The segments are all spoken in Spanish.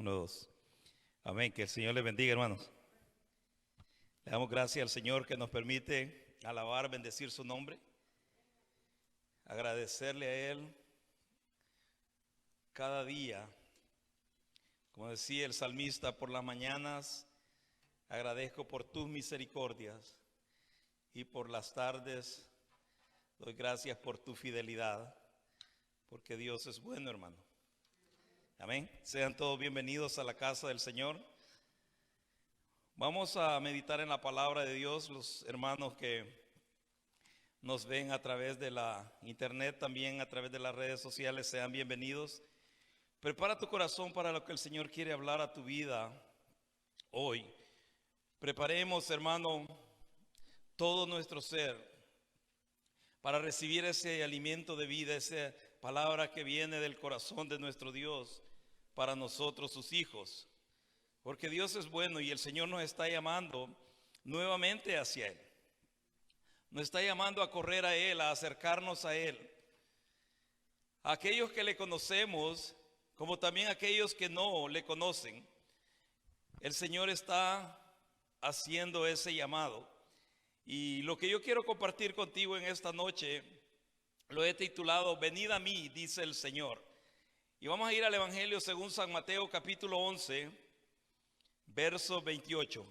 Uno, dos. Amén. Que el Señor les bendiga, hermanos. Le damos gracias al Señor que nos permite alabar, bendecir su nombre. Agradecerle a Él cada día. Como decía el salmista, por las mañanas agradezco por tus misericordias y por las tardes doy gracias por tu fidelidad, porque Dios es bueno, hermano. Amén. Sean todos bienvenidos a la casa del Señor. Vamos a meditar en la palabra de Dios. Los hermanos que nos ven a través de la internet, también a través de las redes sociales, sean bienvenidos. Prepara tu corazón para lo que el Señor quiere hablar a tu vida hoy. Preparemos, hermano, todo nuestro ser para recibir ese alimento de vida, esa palabra que viene del corazón de nuestro Dios para nosotros, sus hijos. Porque Dios es bueno y el Señor nos está llamando nuevamente hacia Él. Nos está llamando a correr a Él, a acercarnos a Él. A aquellos que le conocemos, como también a aquellos que no le conocen, el Señor está haciendo ese llamado. Y lo que yo quiero compartir contigo en esta noche, lo he titulado, Venid a mí, dice el Señor. Y vamos a ir al Evangelio según San Mateo, capítulo 11, verso 28.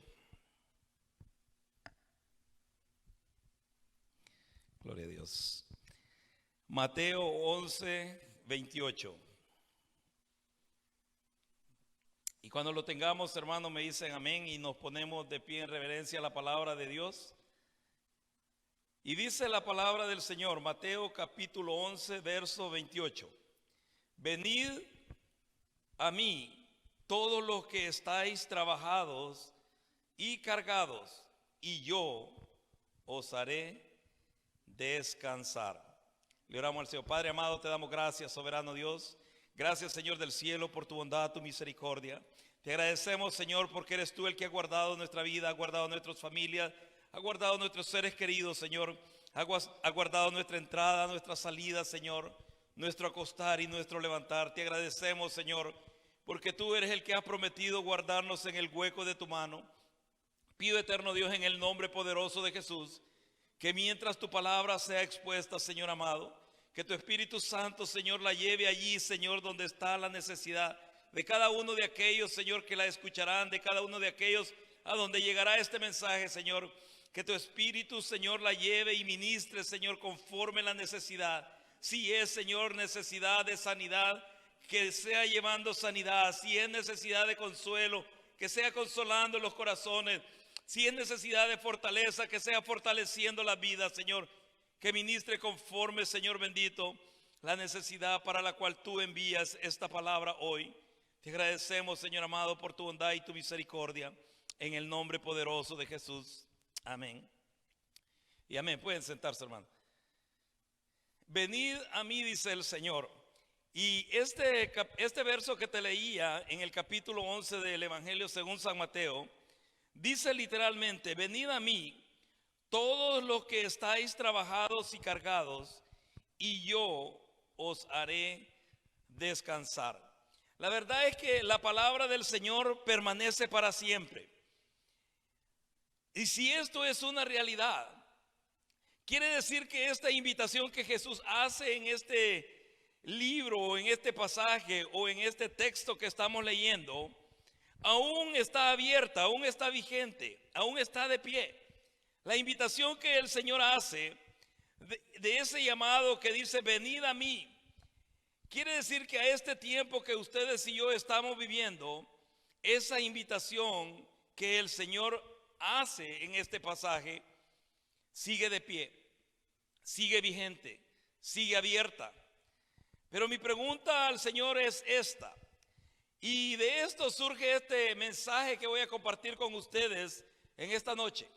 Gloria a Dios. Mateo 11, 28. Y cuando lo tengamos, hermanos, me dicen amén y nos ponemos de pie en reverencia a la palabra de Dios. Y dice la palabra del Señor, Mateo capítulo 11, verso 28. Venid a mí todos los que estáis trabajados y cargados, y yo os haré descansar. Le oramos al Señor. Padre amado, te damos gracias, soberano Dios. Gracias, Señor del cielo, por tu bondad, tu misericordia. Te agradecemos, Señor, porque eres tú el que ha guardado nuestra vida, ha guardado nuestras familias, ha guardado nuestros seres queridos, Señor. Ha guardado nuestra entrada, nuestra salida, Señor, nuestro acostar y nuestro levantar. Te agradecemos, Señor, porque tú eres el que has prometido guardarnos en el hueco de tu mano. Pido, eterno Dios, en el nombre poderoso de Jesús, que mientras tu palabra sea expuesta, Señor amado, que tu Espíritu Santo, Señor, la lleve allí, Señor, donde está la necesidad de cada uno de aquellos, Señor, que la escucharán, de cada uno de aquellos a donde llegará este mensaje, Señor. Que tu Espíritu, Señor, la lleve y ministre, Señor, conforme la necesidad. Si es, Señor, necesidad de sanidad, que sea llevando sanidad. Si es necesidad de consuelo, que sea consolando los corazones. Si es necesidad de fortaleza, que sea fortaleciendo la vida, Señor. Que ministre conforme, Señor bendito, la necesidad para la cual tú envías esta palabra hoy. Te agradecemos, Señor amado, por tu bondad y tu misericordia. En el nombre poderoso de Jesús. Amén. Y amén. Pueden sentarse, hermano. Venid a mí, dice el Señor. Y este verso que te leía en el capítulo 11 del Evangelio según San Mateo, dice literalmente, venid a mí todos los que estáis trabajados y cargados, y yo os haré descansar. La verdad es que la palabra del Señor permanece para siempre. Y si esto es una realidad, quiere decir que esta invitación que Jesús hace en este libro, o en este pasaje, o en este texto que estamos leyendo, aún está abierta, aún está vigente, aún está de pie. La invitación que el Señor hace de ese llamado que dice, venid a mí, quiere decir que a este tiempo que ustedes y yo estamos viviendo, esa invitación que el Señor hace en este pasaje sigue de pie, sigue vigente, sigue abierta. Pero mi pregunta al Señor es esta, y de esto surge este mensaje que voy a compartir con ustedes en esta noche.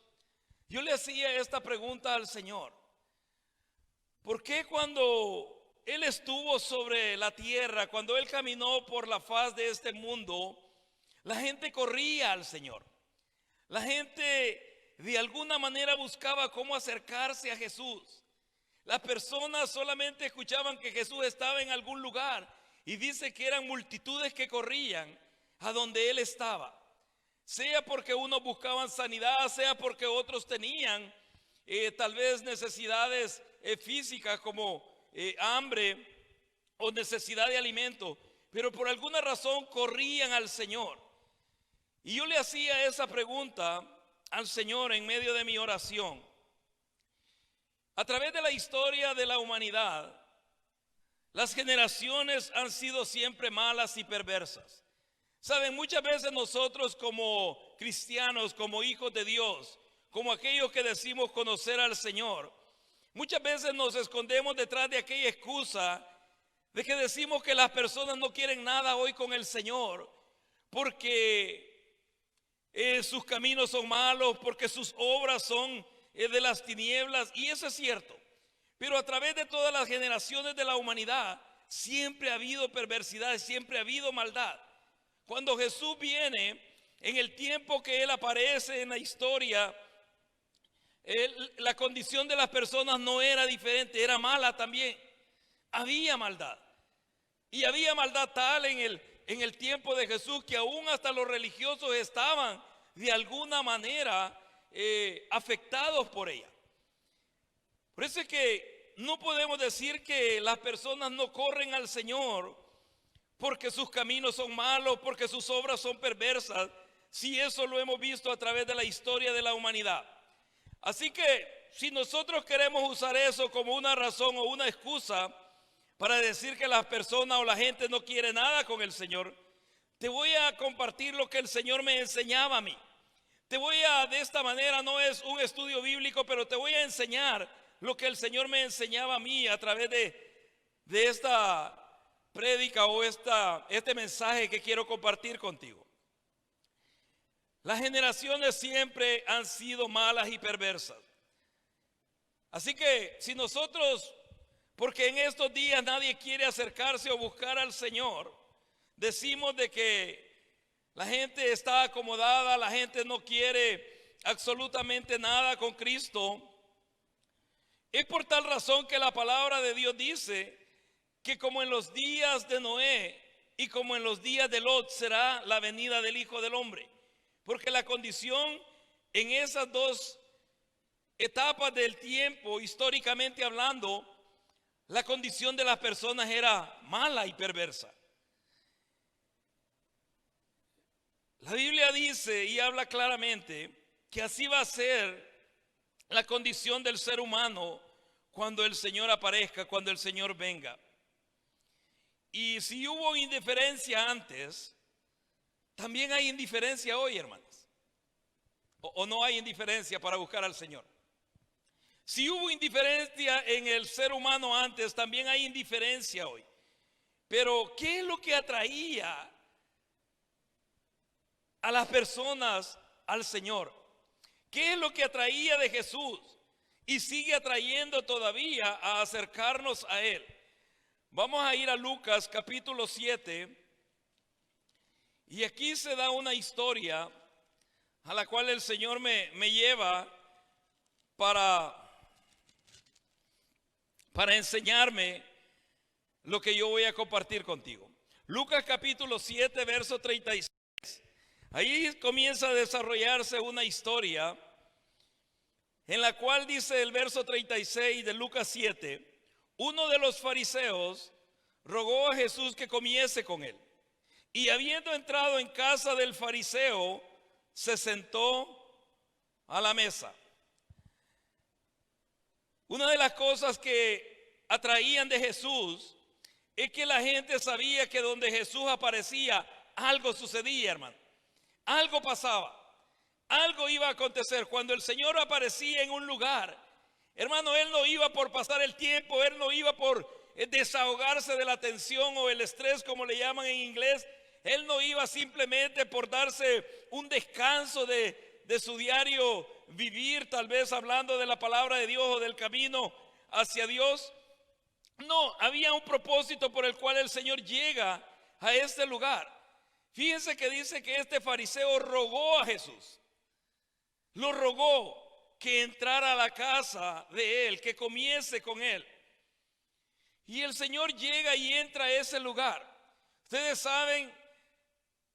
Yo le hacía esta pregunta al Señor: ¿por qué cuando Él estuvo sobre la tierra, cuando Él caminó por la faz de este mundo, la gente corría al Señor? La gente de alguna manera buscaba cómo acercarse a Jesús. Las personas solamente escuchaban que Jesús estaba en algún lugar, y dice que eran multitudes que corrían a donde él estaba. Sea porque unos buscaban sanidad, sea porque otros tenían tal vez necesidades físicas como hambre o necesidad de alimento, pero por alguna razón corrían al Señor. Y yo le hacía esa pregunta al Señor en medio de mi oración. A través de la historia de la humanidad, las generaciones han sido siempre malas y perversas. Saben, muchas veces nosotros como cristianos, como hijos de Dios, como aquellos que decimos conocer al Señor, muchas veces nos escondemos detrás de aquella excusa de que decimos que las personas no quieren nada hoy con el Señor porque sus caminos son malos, porque sus obras son de las tinieblas, y eso es cierto. Pero a través de todas las generaciones de la humanidad siempre ha habido perversidad, siempre ha habido maldad. Cuando Jesús viene, en el tiempo que Él aparece en la historia, la condición de las personas no era diferente, era mala también. Había maldad. Y había maldad tal en el tiempo de Jesús que aún hasta los religiosos estaban de alguna manera afectados por ella. Por eso es que no podemos decir que las personas no corren al Señor porque sus caminos son malos, porque sus obras son perversas, si eso lo hemos visto a través de la historia de la humanidad. Así que si nosotros queremos usar eso como una razón o una excusa para decir que las personas o la gente no quiere nada con el Señor, te voy a compartir lo que el Señor me enseñaba a mí. De esta manera, no es un estudio bíblico, pero te voy a enseñar lo que el Señor me enseñaba a mí a través de esta prédica o este mensaje que quiero compartir contigo. Las generaciones siempre han sido malas y perversas. Así que si nosotros, porque en estos días nadie quiere acercarse o buscar al Señor, decimos de que la gente está acomodada, la gente no quiere absolutamente nada con Cristo, es por tal razón que la palabra de Dios dice que como en los días de Noé y como en los días de Lot será la venida del Hijo del Hombre. Porque la condición en esas dos etapas del tiempo, históricamente hablando, la condición de las personas era mala y perversa. La Biblia dice y habla claramente que así va a ser la condición del ser humano cuando el Señor aparezca, cuando el Señor venga. Y si hubo indiferencia antes, también hay indiferencia hoy, hermanos. O no hay indiferencia para buscar al Señor. Si hubo indiferencia en el ser humano antes, también hay indiferencia hoy. Pero ¿qué es lo que atraía a las personas al Señor? ¿Qué es lo que atraía de Jesús y sigue atrayendo todavía a acercarnos a Él? Vamos a ir a Lucas capítulo 7 y aquí se da una historia a la cual el Señor me lleva para enseñarme lo que yo voy a compartir contigo. Lucas capítulo 7 verso 36. Ahí comienza a desarrollarse una historia en la cual dice el verso 36 de Lucas 7, uno de los fariseos rogó a Jesús que comiese con él. Y habiendo entrado en casa del fariseo, se sentó a la mesa. Una de las cosas que atraían de Jesús es que la gente sabía que donde Jesús aparecía, algo sucedía, hermano. Algo pasaba, algo iba a acontecer. Cuando el Señor aparecía en un lugar, hermano, Él no iba por pasar el tiempo, Él no iba por desahogarse de la tensión o el estrés, como le llaman en inglés. Él no iba simplemente por darse un descanso de su diario vivir, tal vez hablando de la palabra de Dios o del camino hacia Dios. No, había un propósito por el cual el Señor llega a este lugar. Fíjense que dice que este fariseo rogó a Jesús. Lo rogó que entrara a la casa de él, que comiese con él. Y el Señor llega y entra a ese lugar. Ustedes saben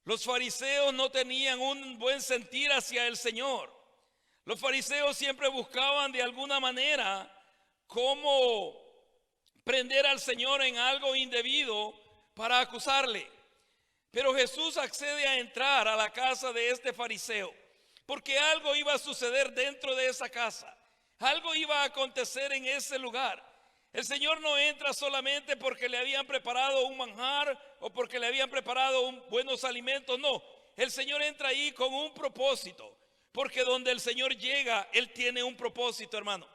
Los fariseos no tenían un buen sentir hacia el Señor. Los fariseos siempre buscaban de alguna manera cómo prender al Señor en algo indebido para acusarle. Pero Jesús accede a entrar a la casa de este fariseo, porque algo iba a suceder dentro de esa casa. Algo iba a acontecer en ese lugar. El Señor no entra solamente porque le habían preparado un manjar o porque le habían preparado buenos alimentos. No, el Señor entra ahí con un propósito. Porque donde el Señor llega, Él tiene un propósito, hermano.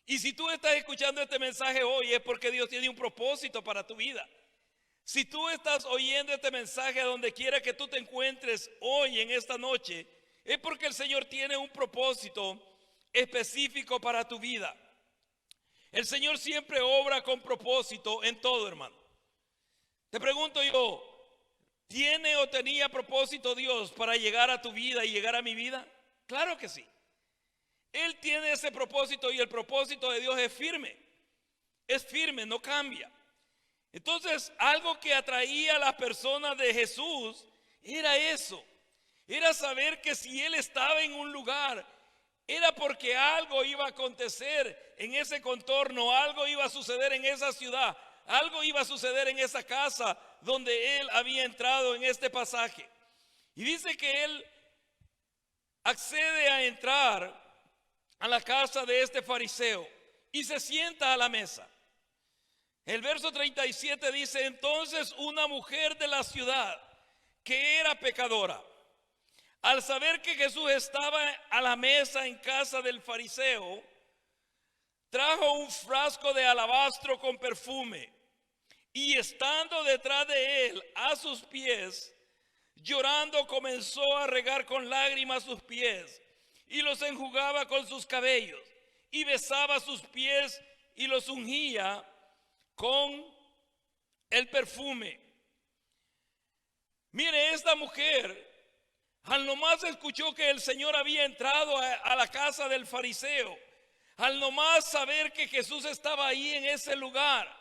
Y si tú estás escuchando este mensaje hoy, es porque Dios tiene un propósito para tu vida. Si tú estás oyendo este mensaje a donde quiera que tú te encuentres hoy, en esta noche, es porque el Señor tiene un propósito específico para tu vida. El Señor siempre obra con propósito en todo, hermano. Te pregunto yo, ¿tiene o tenía propósito Dios para llegar a tu vida y llegar a mi vida? Claro que sí. Él tiene ese propósito y el propósito de Dios es firme, no cambia. Entonces, algo que atraía a las personas de Jesús era eso. Era saber que si Él estaba en un lugar, era porque algo iba a acontecer en ese contorno, algo iba a suceder en esa ciudad, algo iba a suceder en esa casa donde Él había entrado en este pasaje. Y dice que Él accede a entrar a la casa de este fariseo y se sienta a la mesa. El verso 37 dice: entonces una mujer de la ciudad que era pecadora, al saber que Jesús estaba a la mesa en casa del fariseo, trajo un frasco de alabastro con perfume y estando detrás de él a sus pies, llorando comenzó a regar con lágrimas sus pies y los enjugaba con sus cabellos y besaba sus pies y los ungía con el perfume. Mire, esta mujer al nomás escuchó que el Señor había entrado a la casa del fariseo, al nomás saber que Jesús estaba ahí en ese lugar.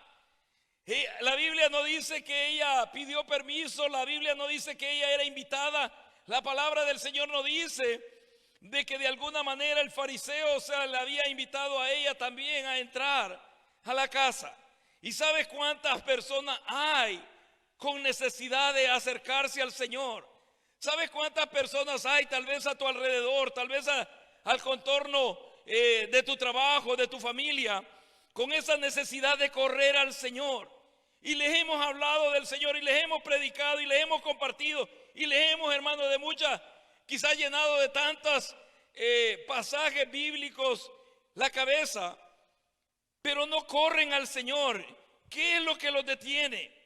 La Biblia no dice que ella pidió permiso, la Biblia no dice que ella era invitada, la palabra del Señor no dice de que de alguna manera el fariseo, le había invitado a ella también a entrar a la casa. ¿Y sabes cuántas personas hay con necesidad de acercarse al Señor? ¿Sabes cuántas personas hay tal vez a tu alrededor, tal vez al contorno de tu trabajo, de tu familia, con esa necesidad de correr al Señor? Y les hemos hablado del Señor y les hemos predicado y les hemos compartido y les hemos, hermano, de muchas, quizás llenado de tantos pasajes bíblicos la cabeza, pero no corren al Señor. ¿Qué es lo que los detiene?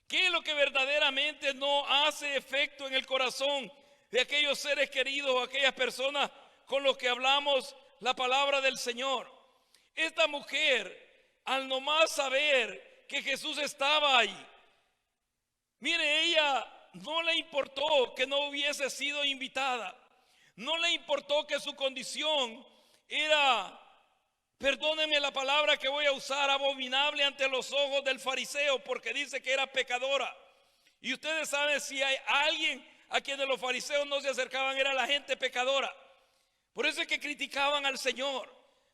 ¿Qué es lo que verdaderamente no hace efecto en el corazón de aquellos seres queridos o aquellas personas con los que hablamos la palabra del Señor? Esta mujer, al nomás saber que Jesús estaba ahí, mire, ella no le importó que no hubiese sido invitada, no le importó que su condición era, perdónenme la palabra que voy a usar, abominable ante los ojos del fariseo, porque dice que era pecadora. Y ustedes saben, si hay alguien a quienes los fariseos no se acercaban, era la gente pecadora. Por eso es que criticaban al Señor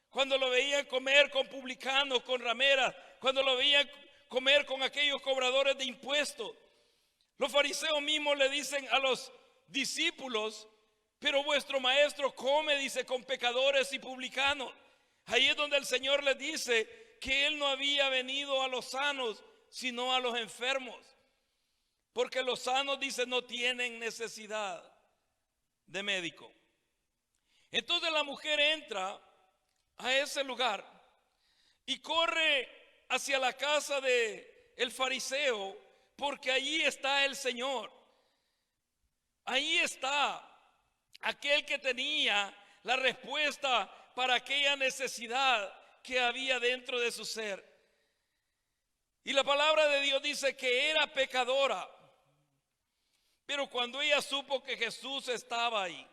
cuando lo veían comer con publicanos, con rameras, cuando lo veían comer con aquellos cobradores de impuestos. Los fariseos mismos le dicen a los discípulos: pero vuestro maestro come, dice, con pecadores y publicanos. Ahí es donde el Señor les dice que Él no había venido a los sanos, sino a los enfermos. Porque los sanos, dice, no tienen necesidad de médico. Entonces la mujer entra a ese lugar y corre hacia la casa de el fariseo, porque allí está el Señor. Ahí está aquel que tenía la respuesta para aquella necesidad que había dentro de su ser. Y la palabra de Dios dice que era pecadora. Pero cuando ella supo que Jesús estaba ahí,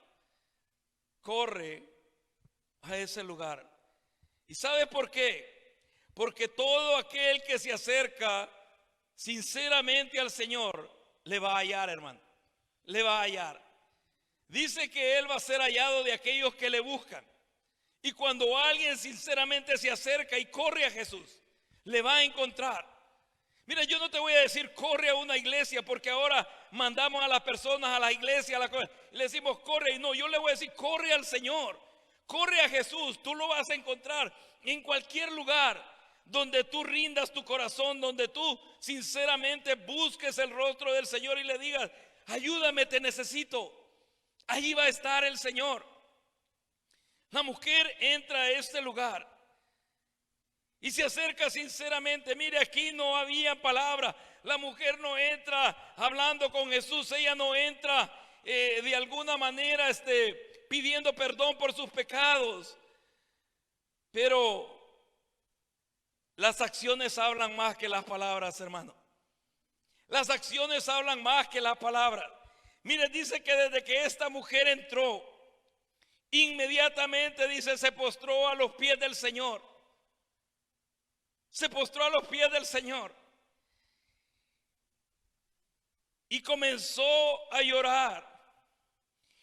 corre a ese lugar. ¿Y sabe por qué? Porque todo aquel que se acerca sinceramente al Señor le va a hallar, hermano. le va a hallar. Dice que Él va a ser hallado de aquellos que le buscan. Y cuando alguien sinceramente se acerca y corre a Jesús, le va a encontrar. Mira, yo no te voy a decir corre a una iglesia, porque ahora mandamos a las personas a la iglesia, y le decimos corre, y no, yo le voy a decir corre al Señor, corre a Jesús. Tú lo vas a encontrar en cualquier lugar donde tú rindas tu corazón, donde tú sinceramente busques el rostro del Señor y le digas, ayúdame, te necesito. Allí va a estar el Señor. La mujer entra a este lugar y se acerca sinceramente. Mire, aquí no había palabra. La mujer no entra hablando con Jesús. Ella no entra de alguna manera pidiendo perdón por sus pecados. Pero las acciones hablan más que las palabras, hermano. Las acciones hablan más que las palabras. Mire, dice que desde que esta mujer entró, inmediatamente, dice, se postró a los pies del Señor. Se postró a los pies del Señor. Y comenzó a llorar.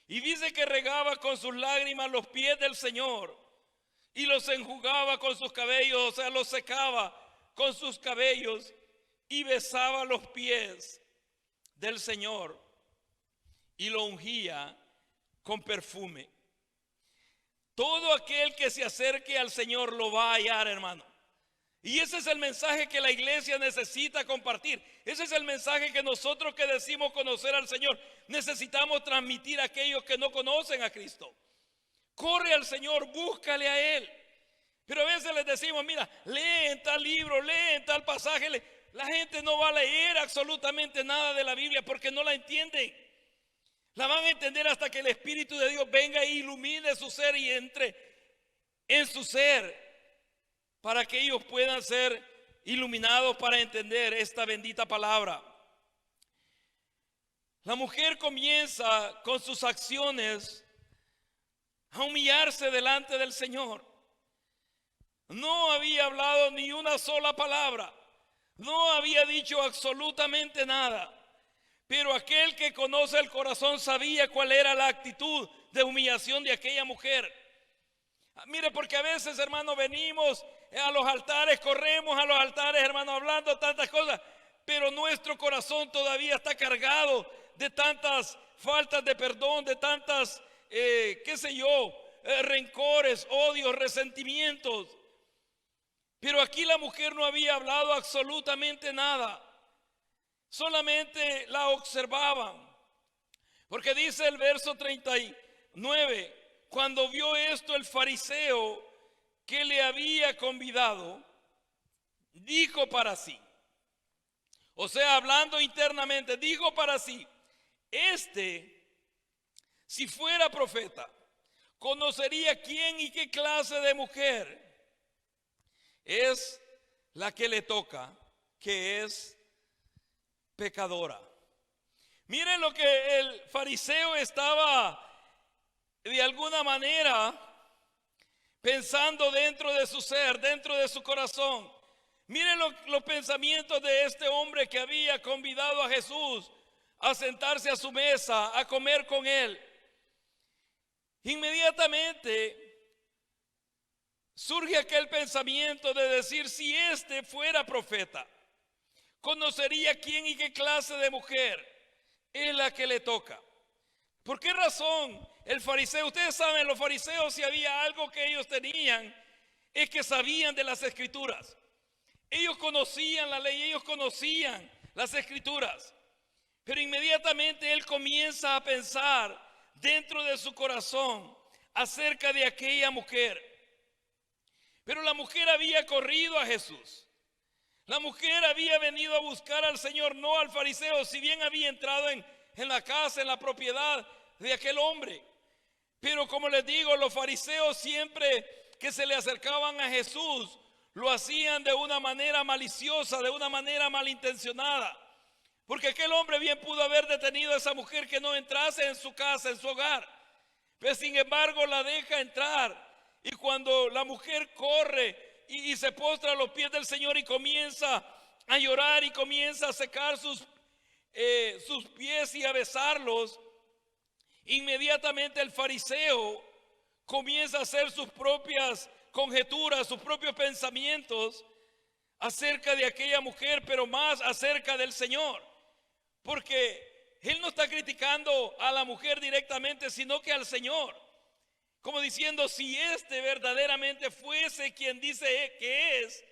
Y dice que regaba con sus lágrimas los pies del Señor. Y los enjugaba con sus cabellos, o sea, los secaba con sus cabellos. Y besaba los pies del Señor. Y lo ungía con perfume. Todo aquel que se acerque al Señor lo va a hallar, hermano. Y ese es el mensaje que la iglesia necesita compartir. Ese es el mensaje que nosotros que decimos conocer al Señor necesitamos transmitir a aquellos que no conocen a Cristo. Corre al Señor, búscale a Él. Pero a veces les decimos, mira, lee en tal libro, lee en tal pasaje. La gente no va a leer absolutamente nada de la Biblia porque no la entienden. La van a entender hasta que el Espíritu de Dios venga e ilumine su ser y entre en su ser, para que ellos puedan ser iluminados para entender esta bendita palabra. La mujer comienza con sus acciones a humillarse delante del Señor. No había hablado ni una sola palabra, no había dicho absolutamente nada. Pero aquel que conoce el corazón sabía cuál era la actitud de humillación de aquella mujer. Mire, porque a veces, hermano, venimos a los altares, corremos a los altares, hermano, hablando tantas cosas, pero nuestro corazón todavía está cargado de tantas faltas de perdón, de tantas, rencores, odios, resentimientos. Pero aquí la mujer no había hablado absolutamente nada. Solamente la observaban. Porque dice el verso 39, cuando vio esto el fariseo que le había convidado, dijo para sí, o sea, hablando internamente, dijo para sí, si fuera profeta, conocería quién y qué clase de mujer es la que le toca, que es pecadora. Miren lo que el fariseo estaba de alguna manera pensando dentro de su ser, dentro de su corazón. Miren los pensamientos de este hombre que había convidado a Jesús a sentarse a su mesa, a comer con él. Inmediatamente surge aquel pensamiento de decir, si este fuera profeta, conocería quién y qué clase de mujer es la que le toca. ¿Por qué razón el fariseo? Ustedes saben, los fariseos, si había algo que ellos tenían, es que sabían de las escrituras. Ellos conocían la ley, ellos conocían las escrituras. Pero inmediatamente él comienza a pensar dentro de su corazón acerca de aquella mujer. Pero la mujer había corrido a Jesús. La mujer había venido a buscar al Señor, no al fariseo, si bien había entrado en la casa, en la propiedad de aquel hombre. Pero como les digo, los fariseos siempre que se le acercaban a Jesús, lo hacían de una manera maliciosa, de una manera malintencionada. Porque aquel hombre bien pudo haber detenido a esa mujer que no entrase en su casa, en su hogar. Pero sin embargo la deja entrar. Y cuando la mujer corre y se postra a los pies del Señor y comienza a llorar y comienza a secar sus sus pies y a besarlos, inmediatamente el fariseo comienza a hacer sus propias conjeturas, sus propios pensamientos acerca de aquella mujer, pero más acerca del Señor, porque él no está criticando a la mujer directamente, sino que al Señor, como diciendo, si este verdaderamente fuese quien dice que es,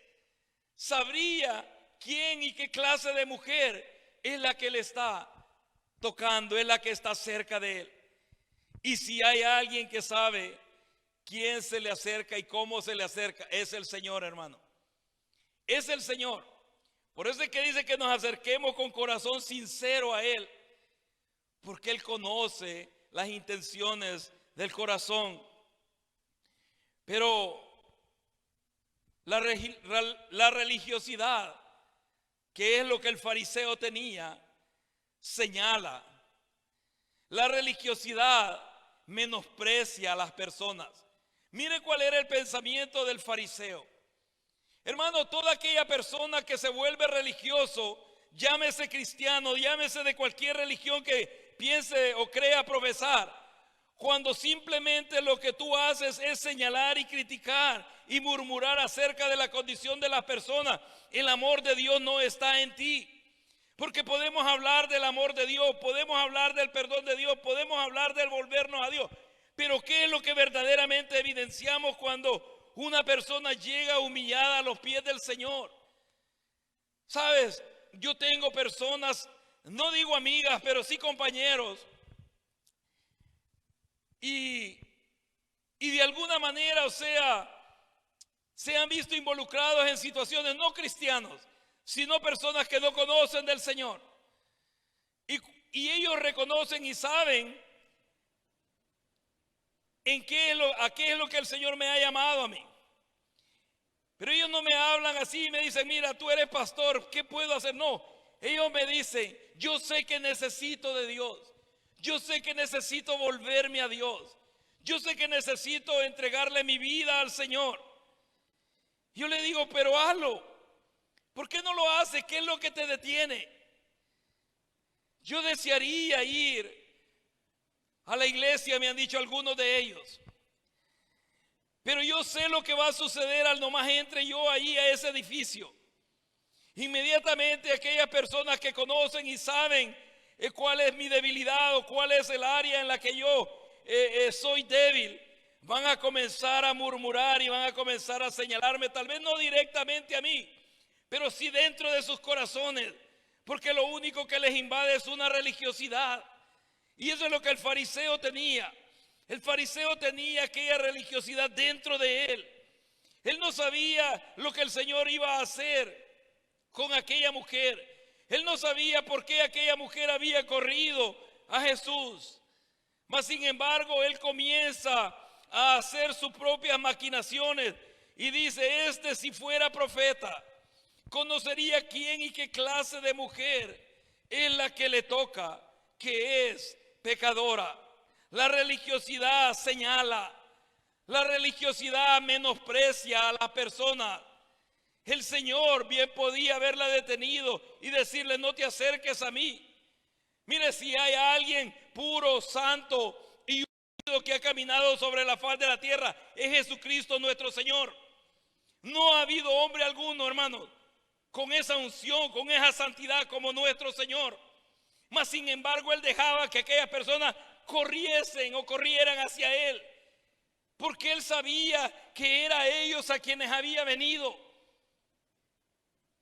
sabría quién y qué clase de mujer es la que le está tocando, es la que está cerca de él. Y si hay alguien que sabe quién se le acerca y cómo se le acerca, es el Señor, hermano. Es el Señor. Por eso es que dice que nos acerquemos con corazón sincero a Él, porque Él conoce las intenciones del corazón. Pero la religiosidad, que es lo que el fariseo tenía, señala. La religiosidad menosprecia a las personas. Mire cuál era el pensamiento del fariseo. Hermano, toda aquella persona que se vuelve religioso, llámese cristiano, llámese de cualquier religión que piense o crea profesar, cuando simplemente lo que tú haces es señalar y criticar y murmurar acerca de la condición de las personas, el amor de Dios no está en ti. Porque podemos hablar del amor de Dios, podemos hablar del perdón de Dios, podemos hablar del volvernos a Dios. Pero ¿qué es lo que verdaderamente evidenciamos cuando una persona llega humillada a los pies del Señor? Sabes, yo tengo personas, no digo amigas, pero sí compañeros, y de alguna manera, o sea, se han visto involucrados en situaciones no cristianos, sino personas que no conocen del Señor. Y ellos reconocen y saben a qué es lo que el Señor me ha llamado a mí. Pero ellos no me hablan así y me dicen, mira, tú eres pastor, ¿qué puedo hacer? No, ellos me dicen, yo sé que necesito de Dios. Yo sé que necesito volverme a Dios. Yo sé que necesito entregarle mi vida al Señor. Yo le digo, pero hazlo. ¿Por qué no lo haces? ¿Qué es lo que te detiene? Yo desearía ir a la iglesia, me han dicho algunos de ellos. Pero yo sé lo que va a suceder al nomás entre yo ahí a ese edificio. Inmediatamente aquellas personas que conocen y saben cuál es mi debilidad o cuál es el área en la que yo soy débil, van a comenzar a murmurar y van a comenzar a señalarme, tal vez no directamente a mí, pero sí dentro de sus corazones, porque lo único que les invade es una religiosidad. Y eso es lo que el fariseo tenía. El fariseo tenía aquella religiosidad dentro de él. Él no sabía lo que el Señor iba a hacer con aquella mujer. Él no sabía por qué aquella mujer había corrido a Jesús. Mas sin embargo, él comienza a hacer sus propias maquinaciones y dice, si fuera profeta, conocería quién y qué clase de mujer es la que le toca, que es pecadora. La religiosidad señala, la religiosidad menosprecia a la persona. El Señor bien podía haberla detenido y decirle, no te acerques a mí. Mire, si hay alguien puro, santo y unido que ha caminado sobre la faz de la tierra, es Jesucristo nuestro Señor. No ha habido hombre alguno, hermanos, con esa unción, con esa santidad como nuestro Señor. Mas sin embargo, Él dejaba que aquellas personas corriesen o corrieran hacia Él, porque Él sabía que era a ellos a quienes había venido.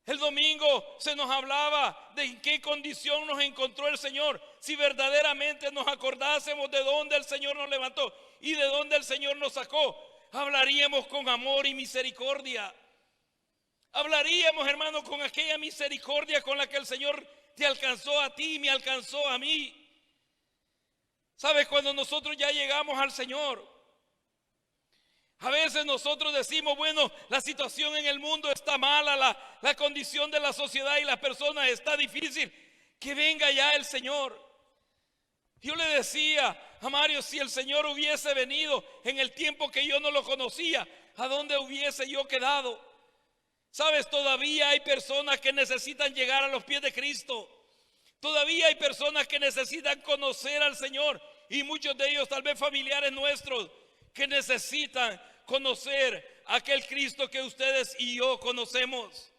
El domingo se nos hablaba de en qué condición nos encontró el Señor. Si verdaderamente nos acordásemos de dónde el Señor nos levantó y de dónde el Señor nos sacó, hablaríamos con amor y misericordia. Hablaríamos, hermano, con aquella misericordia con la que el Señor te alcanzó a ti y me alcanzó a mí. ¿Sabes? Cuando nosotros ya llegamos al Señor, a veces nosotros decimos, bueno, la situación en el mundo está mala, la condición de la sociedad y las personas está difícil, que venga ya el Señor. Yo le decía a Mario, si el Señor hubiese venido en el tiempo que yo no lo conocía, ¿a dónde hubiese yo quedado? ¿Sabes? Todavía hay personas que necesitan llegar a los pies de Cristo. Todavía hay personas que necesitan conocer al Señor, y muchos de ellos, tal vez familiares nuestros, que necesitan conocer a aquel Cristo que ustedes y yo conocemos.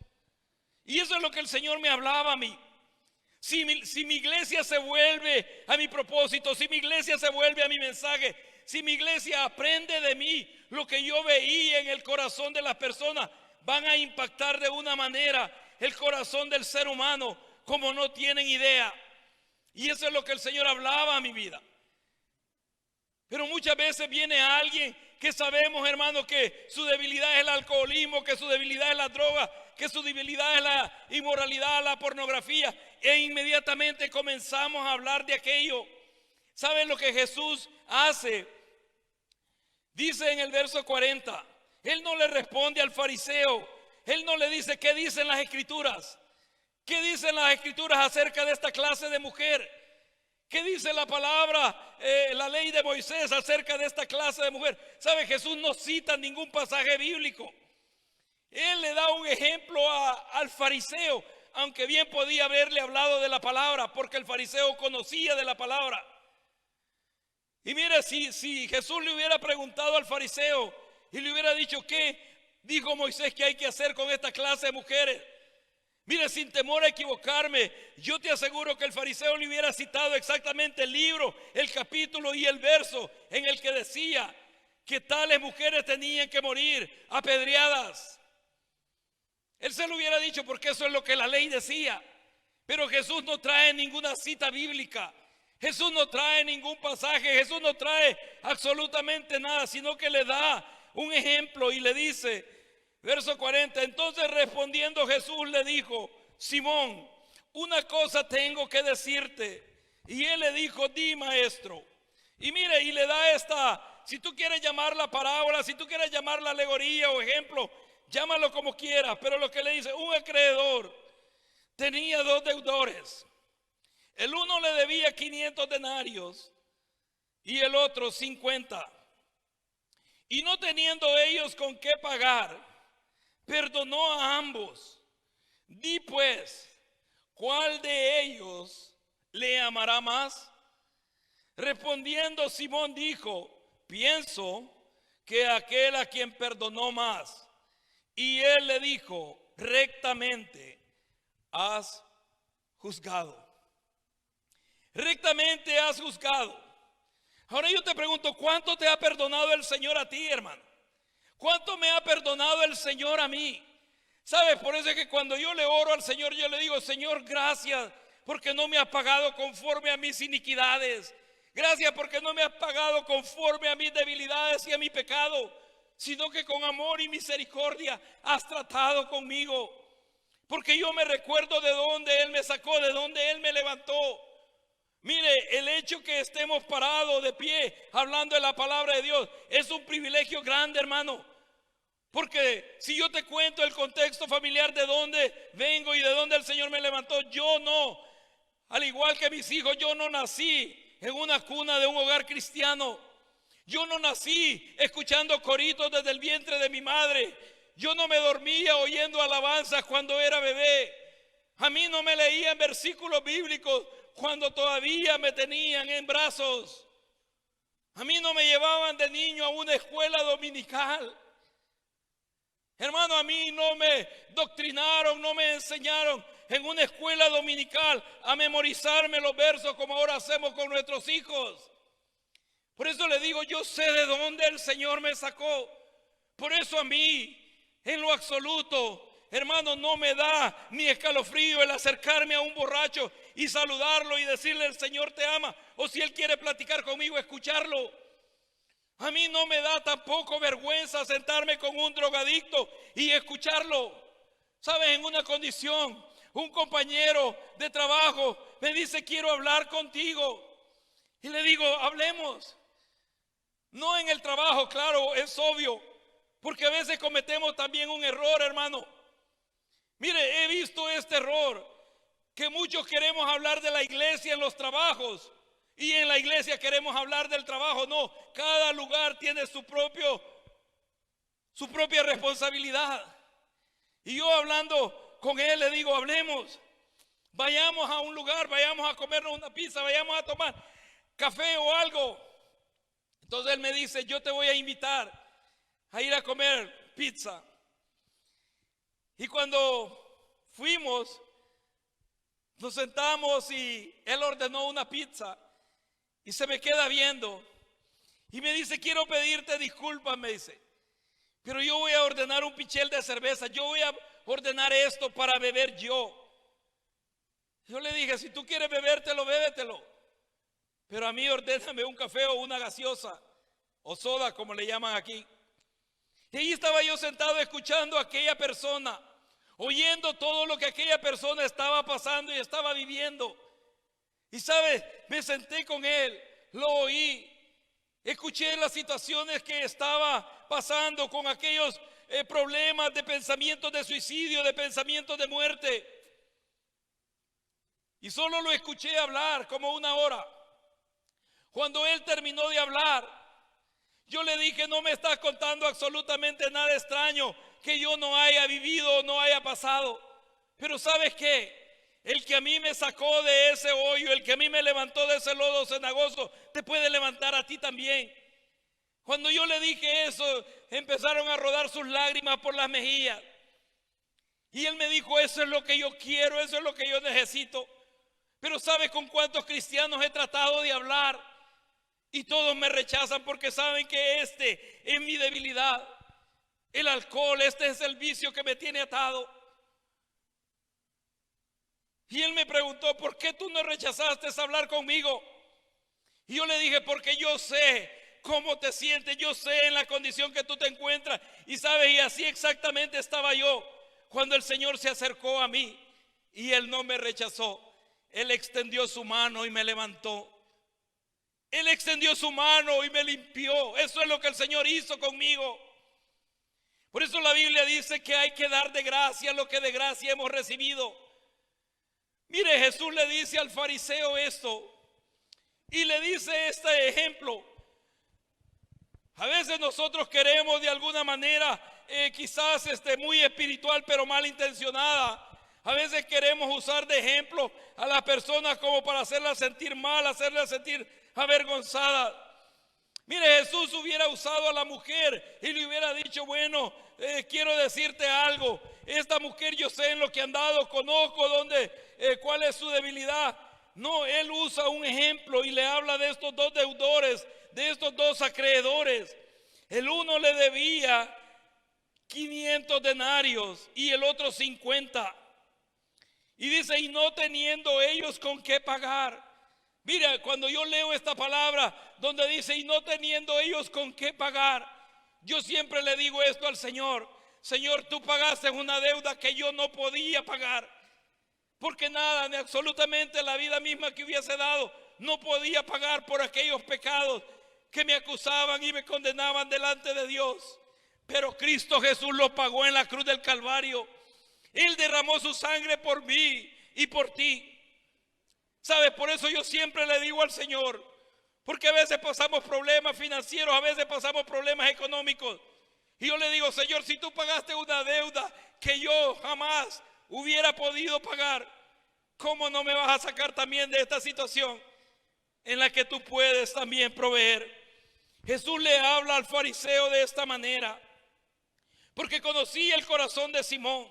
Y eso es lo que el Señor me hablaba a mí. Si mi iglesia se vuelve a mi propósito, si mi iglesia se vuelve a mi mensaje, si mi iglesia aprende de mí lo que yo veía en el corazón de las personas, van a impactar de una manera el corazón del ser humano como no tienen idea. Y eso es lo que el Señor hablaba a mi vida. Pero muchas veces viene alguien que sabemos, hermano, que su debilidad es el alcoholismo, que su debilidad es la droga, que su debilidad es la inmoralidad, la pornografía, e inmediatamente comenzamos a hablar de aquello. ¿Saben lo que Jesús hace? Dice en el verso 40, Él no le responde al fariseo, Él no le dice qué dicen las escrituras. ¿Qué dicen las escrituras acerca de esta clase de mujer? ¿Qué dice la palabra, la ley de Moisés acerca de esta clase de mujer? ¿Sabe? Jesús no cita ningún pasaje bíblico. Él le da un ejemplo al fariseo, aunque bien podía haberle hablado de la palabra, porque el fariseo conocía de la palabra. Y mire, si Jesús le hubiera preguntado al fariseo y le hubiera dicho, ¿qué dijo Moisés que hay que hacer con esta clase de mujeres? Mire, sin temor a equivocarme, yo te aseguro que el fariseo le hubiera citado exactamente el libro, el capítulo y el verso en el que decía que tales mujeres tenían que morir apedreadas. Él se lo hubiera dicho porque eso es lo que la ley decía. Pero Jesús no trae ninguna cita bíblica. Jesús no trae ningún pasaje. Jesús no trae absolutamente nada, sino que le da un ejemplo y le dice, verso 40, entonces respondiendo Jesús le dijo, Simón, una cosa tengo que decirte. Y él le dijo, di, maestro. Y mire, y le da esta, si tú quieres llamar la parábola, si tú quieres llamar la alegoría o ejemplo, llámalo como quieras. Pero lo que le dice, un acreedor tenía dos deudores. El uno le debía 500 denarios y el otro 50. Y no teniendo ellos con qué pagar, perdonó a ambos. Di pues, ¿cuál de ellos le amará más? Respondiendo Simón dijo, pienso que aquel a quien perdonó más. Y él le dijo, rectamente has juzgado. Rectamente has juzgado. Ahora yo te pregunto, ¿cuánto te ha perdonado el Señor a ti, hermano? ¿Cuánto me ha perdonado el Señor a mí? ¿Sabes? Por eso es que cuando yo le oro al Señor, yo le digo, Señor, gracias porque no me has pagado conforme a mis iniquidades. Gracias porque no me has pagado conforme a mis debilidades y a mi pecado, sino que con amor y misericordia has tratado conmigo. Porque yo me recuerdo de dónde Él me sacó, de dónde Él me levantó. Mire, el hecho que estemos parados de pie hablando de la palabra de Dios es un privilegio grande, hermano. Porque si yo te cuento el contexto familiar de dónde vengo y de dónde el Señor me levantó, yo no, al igual que mis hijos, yo no nací en una cuna de un hogar cristiano. Yo no nací escuchando coritos desde el vientre de mi madre. Yo no me dormía oyendo alabanzas cuando era bebé. A mí no me leían versículos bíblicos cuando todavía me tenían en brazos. A mí no me llevaban de niño a una escuela dominical. Hermano, a mí no me doctrinaron, no me enseñaron en una escuela dominical a memorizarme los versos como ahora hacemos con nuestros hijos. Por eso le digo, yo sé de dónde el Señor me sacó. Por eso a mí, en lo absoluto, hermano, no me da ni escalofrío el acercarme a un borracho y saludarlo y decirle el Señor te ama, o si Él quiere platicar conmigo, escucharlo. A mí no me da tampoco vergüenza sentarme con un drogadicto y escucharlo. ¿Sabes? En una condición, un compañero de trabajo me dice quiero hablar contigo. Y le digo, hablemos. No en el trabajo, claro, es obvio, porque a veces cometemos también un error, hermano. Mire, he visto este error, que muchos queremos hablar de la iglesia en los trabajos y en la iglesia queremos hablar del trabajo. No, cada lugar tiene su propia responsabilidad. Y yo hablando con él le digo, hablemos. vayamos a un lugar, vayamos a comernos una pizza, vayamos a tomar café o algo. Entonces él me dice, yo te voy a invitar a ir a comer pizza. Y cuando fuimos, nos sentamos y él ordenó una pizza y se me queda viendo y me dice, quiero pedirte disculpas, me dice, pero yo voy a ordenar un pichel de cerveza, yo voy a ordenar esto para beber yo. Yo le dije, si tú quieres bebértelo, bébetelo, pero a mí ordéname un café o una gaseosa o soda, como le llaman aquí. Y ahí estaba yo sentado escuchando a aquella persona, oyendo todo lo que aquella persona estaba pasando y estaba viviendo. Y sabes, me senté con él, lo oí, escuché las situaciones que estaba pasando con aquellos problemas de pensamientos de suicidio, de pensamientos de muerte. Y solo lo escuché hablar como una hora. Cuando él terminó de hablar, yo le dije, no me estás contando absolutamente nada extraño que yo no haya vivido o no haya pasado. Pero ¿sabes qué? El que a mí me sacó de ese hoyo, el que a mí me levantó de ese lodo cenagoso, te puede levantar a ti también. Cuando yo le dije eso, empezaron a rodar sus lágrimas por las mejillas. Y él me dijo, eso es lo que yo quiero, eso es lo que yo necesito. Pero ¿sabes con cuántos cristianos he tratado de hablar? Y todos me rechazan porque saben que este es mi debilidad. El alcohol, este es el vicio que me tiene atado. Y él me preguntó, ¿por qué tú no rechazaste hablar conmigo? Y yo le dije, porque yo sé cómo te sientes, yo sé en la condición que tú te encuentras. Y sabes, y así exactamente estaba yo cuando el Señor se acercó a mí y él no me rechazó. Él extendió su mano y me levantó. Él extendió su mano y me limpió. Eso es lo que el Señor hizo conmigo. Por eso la Biblia dice que hay que dar de gracia lo que de gracia hemos recibido. Mire, Jesús le dice al fariseo esto y le dice este ejemplo. A veces nosotros queremos de alguna manera, quizás muy espiritual pero malintencionada. A veces queremos usar de ejemplo a las personas como para hacerlas sentir mal, hacerlas sentir avergonzadas. Mire, Jesús hubiera usado a la mujer y le hubiera dicho, bueno, quiero decirte algo. Esta mujer yo sé en lo que ha andado, conozco cuál es su debilidad. No, él usa un ejemplo y le habla de estos dos deudores, de estos dos acreedores. El uno le debía 500 denarios y el otro 50. Y dice, y no teniendo ellos con qué pagar. Mira, cuando yo leo esta palabra donde dice, y no teniendo ellos con qué pagar, yo siempre le digo esto al Señor. Señor, tú pagaste una deuda que yo no podía pagar. Porque nada, ni absolutamente la vida misma que hubiese dado, no podía pagar por aquellos pecados que me acusaban y me condenaban delante de Dios. Pero Cristo Jesús lo pagó en la cruz del Calvario. Él derramó su sangre por mí y por ti. ¿Sabes? Por eso yo siempre le digo al Señor, porque a veces pasamos problemas financieros, a veces pasamos problemas económicos. Y yo le digo, Señor, si tú pagaste una deuda que yo jamás hubiera podido pagar, ¿cómo no me vas a sacar también de esta situación en la que tú puedes también proveer? Jesús le habla al fariseo de esta manera, porque conocía el corazón de Simón,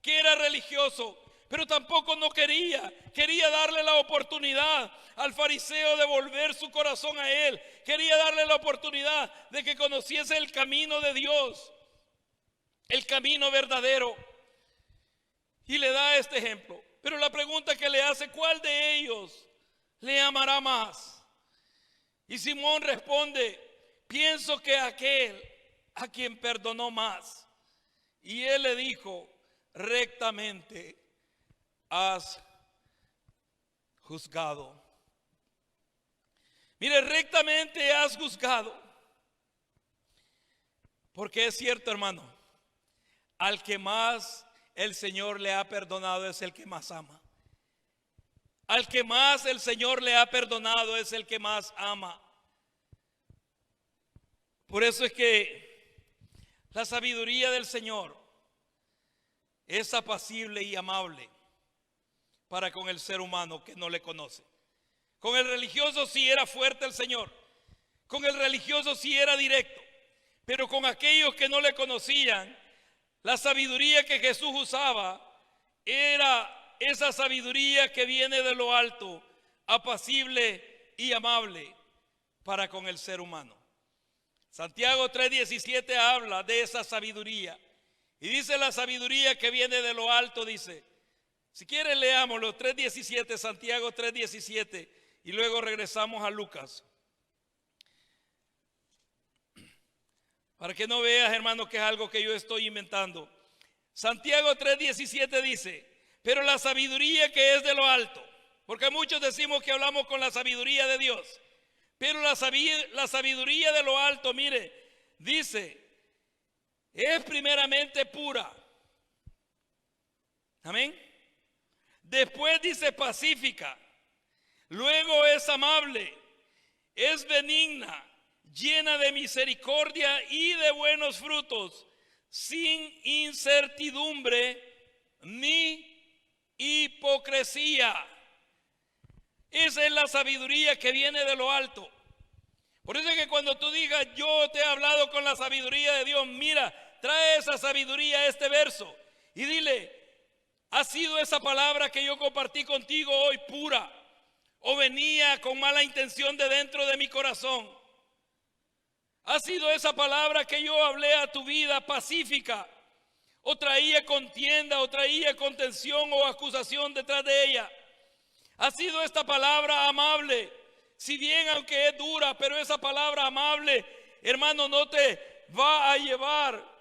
que era religioso, pero tampoco no quería darle la oportunidad al fariseo de volver su corazón a él. Quería darle la oportunidad de que conociese el camino de Dios, el camino verdadero. Y le da este ejemplo. Pero la pregunta que le hace, ¿cuál de ellos le amará más? Y Simón responde, pienso que aquel a quien perdonó más. Y él le dijo, rectamente has juzgado. Mire, rectamente has juzgado. Porque es cierto, hermano, al que más el Señor le ha perdonado es el que más ama. Al que más el Señor le ha perdonado es el que más ama. Por eso es que la sabiduría del Señor es apacible y amable. para con el ser humano que no le conoce. Con el religioso sí era fuerte el Señor, con el religioso sí era directo, pero con aquellos que no le conocían, la sabiduría que Jesús usaba era esa sabiduría que viene de lo alto, apacible y amable para con el ser humano. Santiago 3:17 habla de esa sabiduría y dice la sabiduría que viene de lo alto, dice, si quieren leámoslo, 3:17, Santiago 3:17, y luego regresamos a Lucas. Para que no veas, hermano, que es algo que yo estoy inventando. Santiago 3:17 dice, pero la sabiduría que es de lo alto, porque muchos decimos que hablamos con la sabiduría de Dios, pero la sabiduría de lo alto, mire, dice, es primeramente pura. Amén. Después dice pacífica, luego es amable, es benigna, llena de misericordia y de buenos frutos, sin incertidumbre ni hipocresía. Esa es la sabiduría que viene de lo alto. Por eso es que cuando tú digas, yo te he hablado con la sabiduría de Dios, mira, trae esa sabiduría a este verso y dile, ¿ha sido esa palabra que yo compartí contigo hoy pura? ¿O venía con mala intención de dentro de mi corazón? ¿Ha sido esa palabra que yo hablé a tu vida pacífica? ¿O traía contienda, o traía contención o acusación detrás de ella? ¿Ha sido esta palabra amable? Si bien aunque es dura, pero esa palabra amable, hermano, no te va a llevar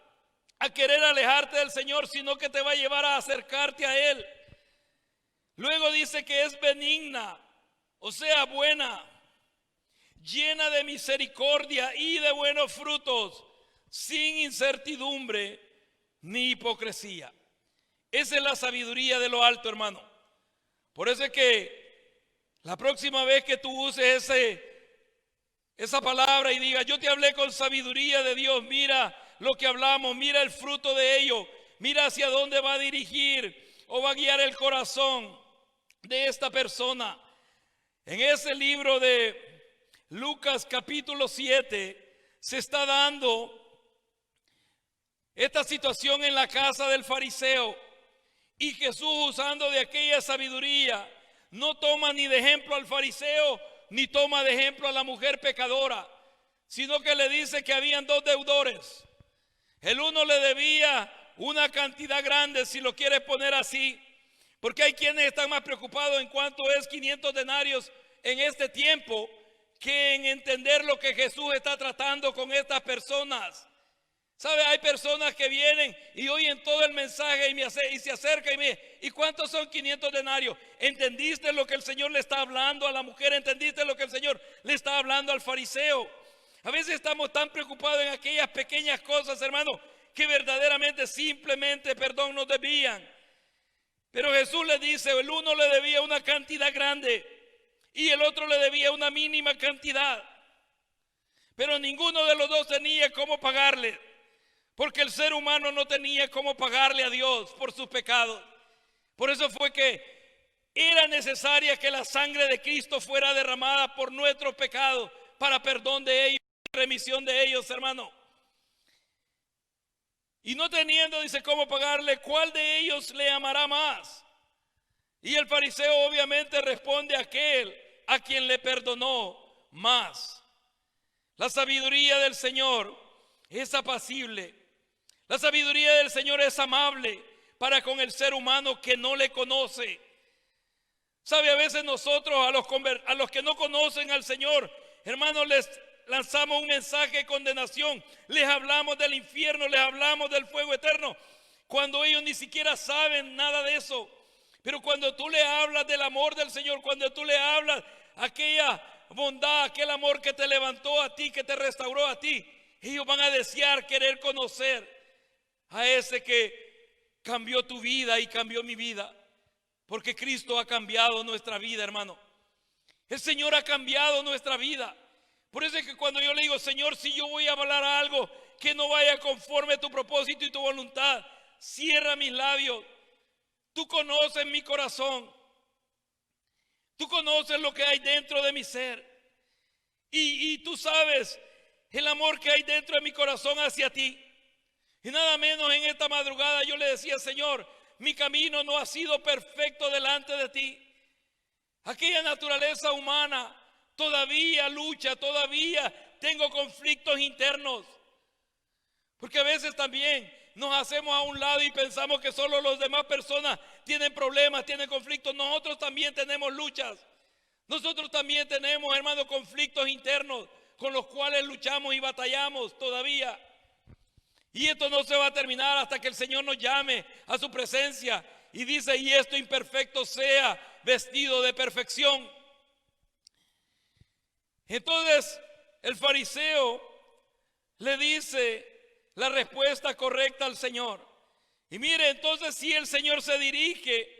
a querer alejarte del Señor, sino que te va a llevar a acercarte a Él. Luego dice que es benigna, o sea, buena, llena de misericordia y de buenos frutos, sin incertidumbre ni hipocresía. Esa es la sabiduría de lo alto, hermano. Por eso es que la próxima vez que tú uses esa palabra y digas, yo te hablé con sabiduría de Dios, mira lo que hablamos, mira el fruto de ello, mira hacia dónde va a dirigir o va a guiar el corazón de esta persona. En ese libro de Lucas capítulo 7 se está dando esta situación en la casa del fariseo, y Jesús, usando de aquella sabiduría, no toma ni de ejemplo al fariseo ni toma de ejemplo a la mujer pecadora, sino que le dice que habían dos deudores. El uno le debía una cantidad grande, si lo quieres poner así, porque hay quienes están más preocupados en cuánto es 500 denarios en este tiempo que en entender lo que Jesús está tratando con estas personas. ¿Sabe? Hay personas que vienen y oyen todo el mensaje y se acercan y me dicen, ¿y cuántos son 500 denarios? ¿Entendiste lo que el Señor le está hablando a la mujer? ¿Entendiste lo que el Señor le está hablando al fariseo? A veces estamos tan preocupados en aquellas pequeñas cosas, hermano, que verdaderamente simplemente, perdón, nos debían. Pero Jesús le dice, el uno le debía una cantidad grande y el otro le debía una mínima cantidad. Pero ninguno de los dos tenía cómo pagarle, porque el ser humano no tenía cómo pagarle a Dios por sus pecados. Por eso fue que era necesaria que la sangre de Cristo fuera derramada por nuestros pecados para perdón de ellos, remisión de ellos, hermano. Y no teniendo, dice, cómo pagarle, ¿cuál de ellos le amará más? Y el fariseo obviamente responde a aquel a quien le perdonó más. La sabiduría del Señor es apacible. La sabiduría del Señor es amable para con el ser humano que no le conoce. Sabe, a veces nosotros a los que no conocen al Señor, hermanos, les lanzamos un mensaje de condenación, les hablamos del infierno, les hablamos del fuego eterno, cuando ellos ni siquiera saben nada de eso. Pero cuando tú le hablas del amor del Señor, cuando tú le hablas aquella bondad, aquel amor que te levantó a ti, que te restauró a ti, ellos van a desear querer conocer a ese que cambió tu vida y cambió mi vida, porque Cristo ha cambiado nuestra vida, hermano. El Señor ha cambiado nuestra vida. Por eso es que cuando yo le digo, Señor, si yo voy a hablar algo que no vaya conforme a tu propósito y tu voluntad, cierra mis labios. Tú conoces mi corazón. Tú conoces lo que hay dentro de mi ser. Y tú sabes el amor que hay dentro de mi corazón hacia ti. Y nada menos en esta madrugada yo le decía, Señor, mi camino no ha sido perfecto delante de ti. Aquella naturaleza humana todavía lucha, todavía tengo conflictos internos. Porque a veces también nos hacemos a un lado y pensamos que solo las demás personas tienen problemas, tienen conflictos. Nosotros también tenemos luchas. Nosotros también tenemos, hermanos, conflictos internos con los cuales luchamos y batallamos todavía. Y esto no se va a terminar hasta que el Señor nos llame a su presencia y dice, y esto imperfecto sea vestido de perfección. Entonces el fariseo le dice la respuesta correcta al Señor. Y mire, entonces si el Señor se dirige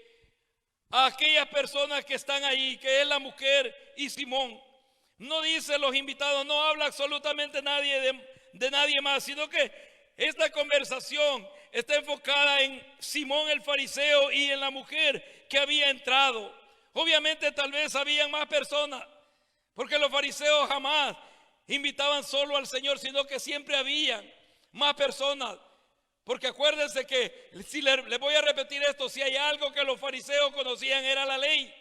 a aquellas personas que están ahí, que es la mujer y Simón, no dice los invitados, no habla absolutamente nadie de nadie más, sino que esta conversación está enfocada en Simón el fariseo y en la mujer que había entrado. Obviamente tal vez habían más personas, porque los fariseos jamás invitaban solo al Señor, sino que siempre habían más personas. Porque acuérdense que, si le voy a repetir esto, si hay algo que los fariseos conocían era la ley.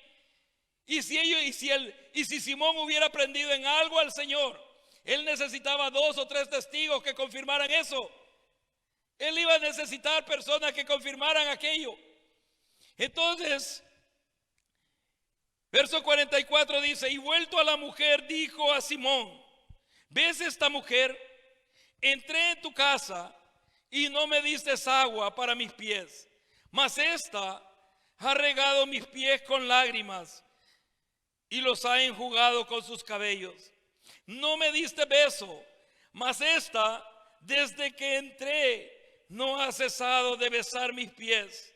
Y si Simón hubiera aprendido en algo al Señor, él necesitaba 2 o 3 testigos que confirmaran eso. Él iba a necesitar personas que confirmaran aquello. Entonces, verso 44 dice, y vuelto a la mujer dijo a Simón, ¿ves esta mujer? Entré en tu casa y no me diste agua para mis pies, mas esta ha regado mis pies con lágrimas y los ha enjugado con sus cabellos. No me diste beso, mas esta desde que entré no ha cesado de besar mis pies.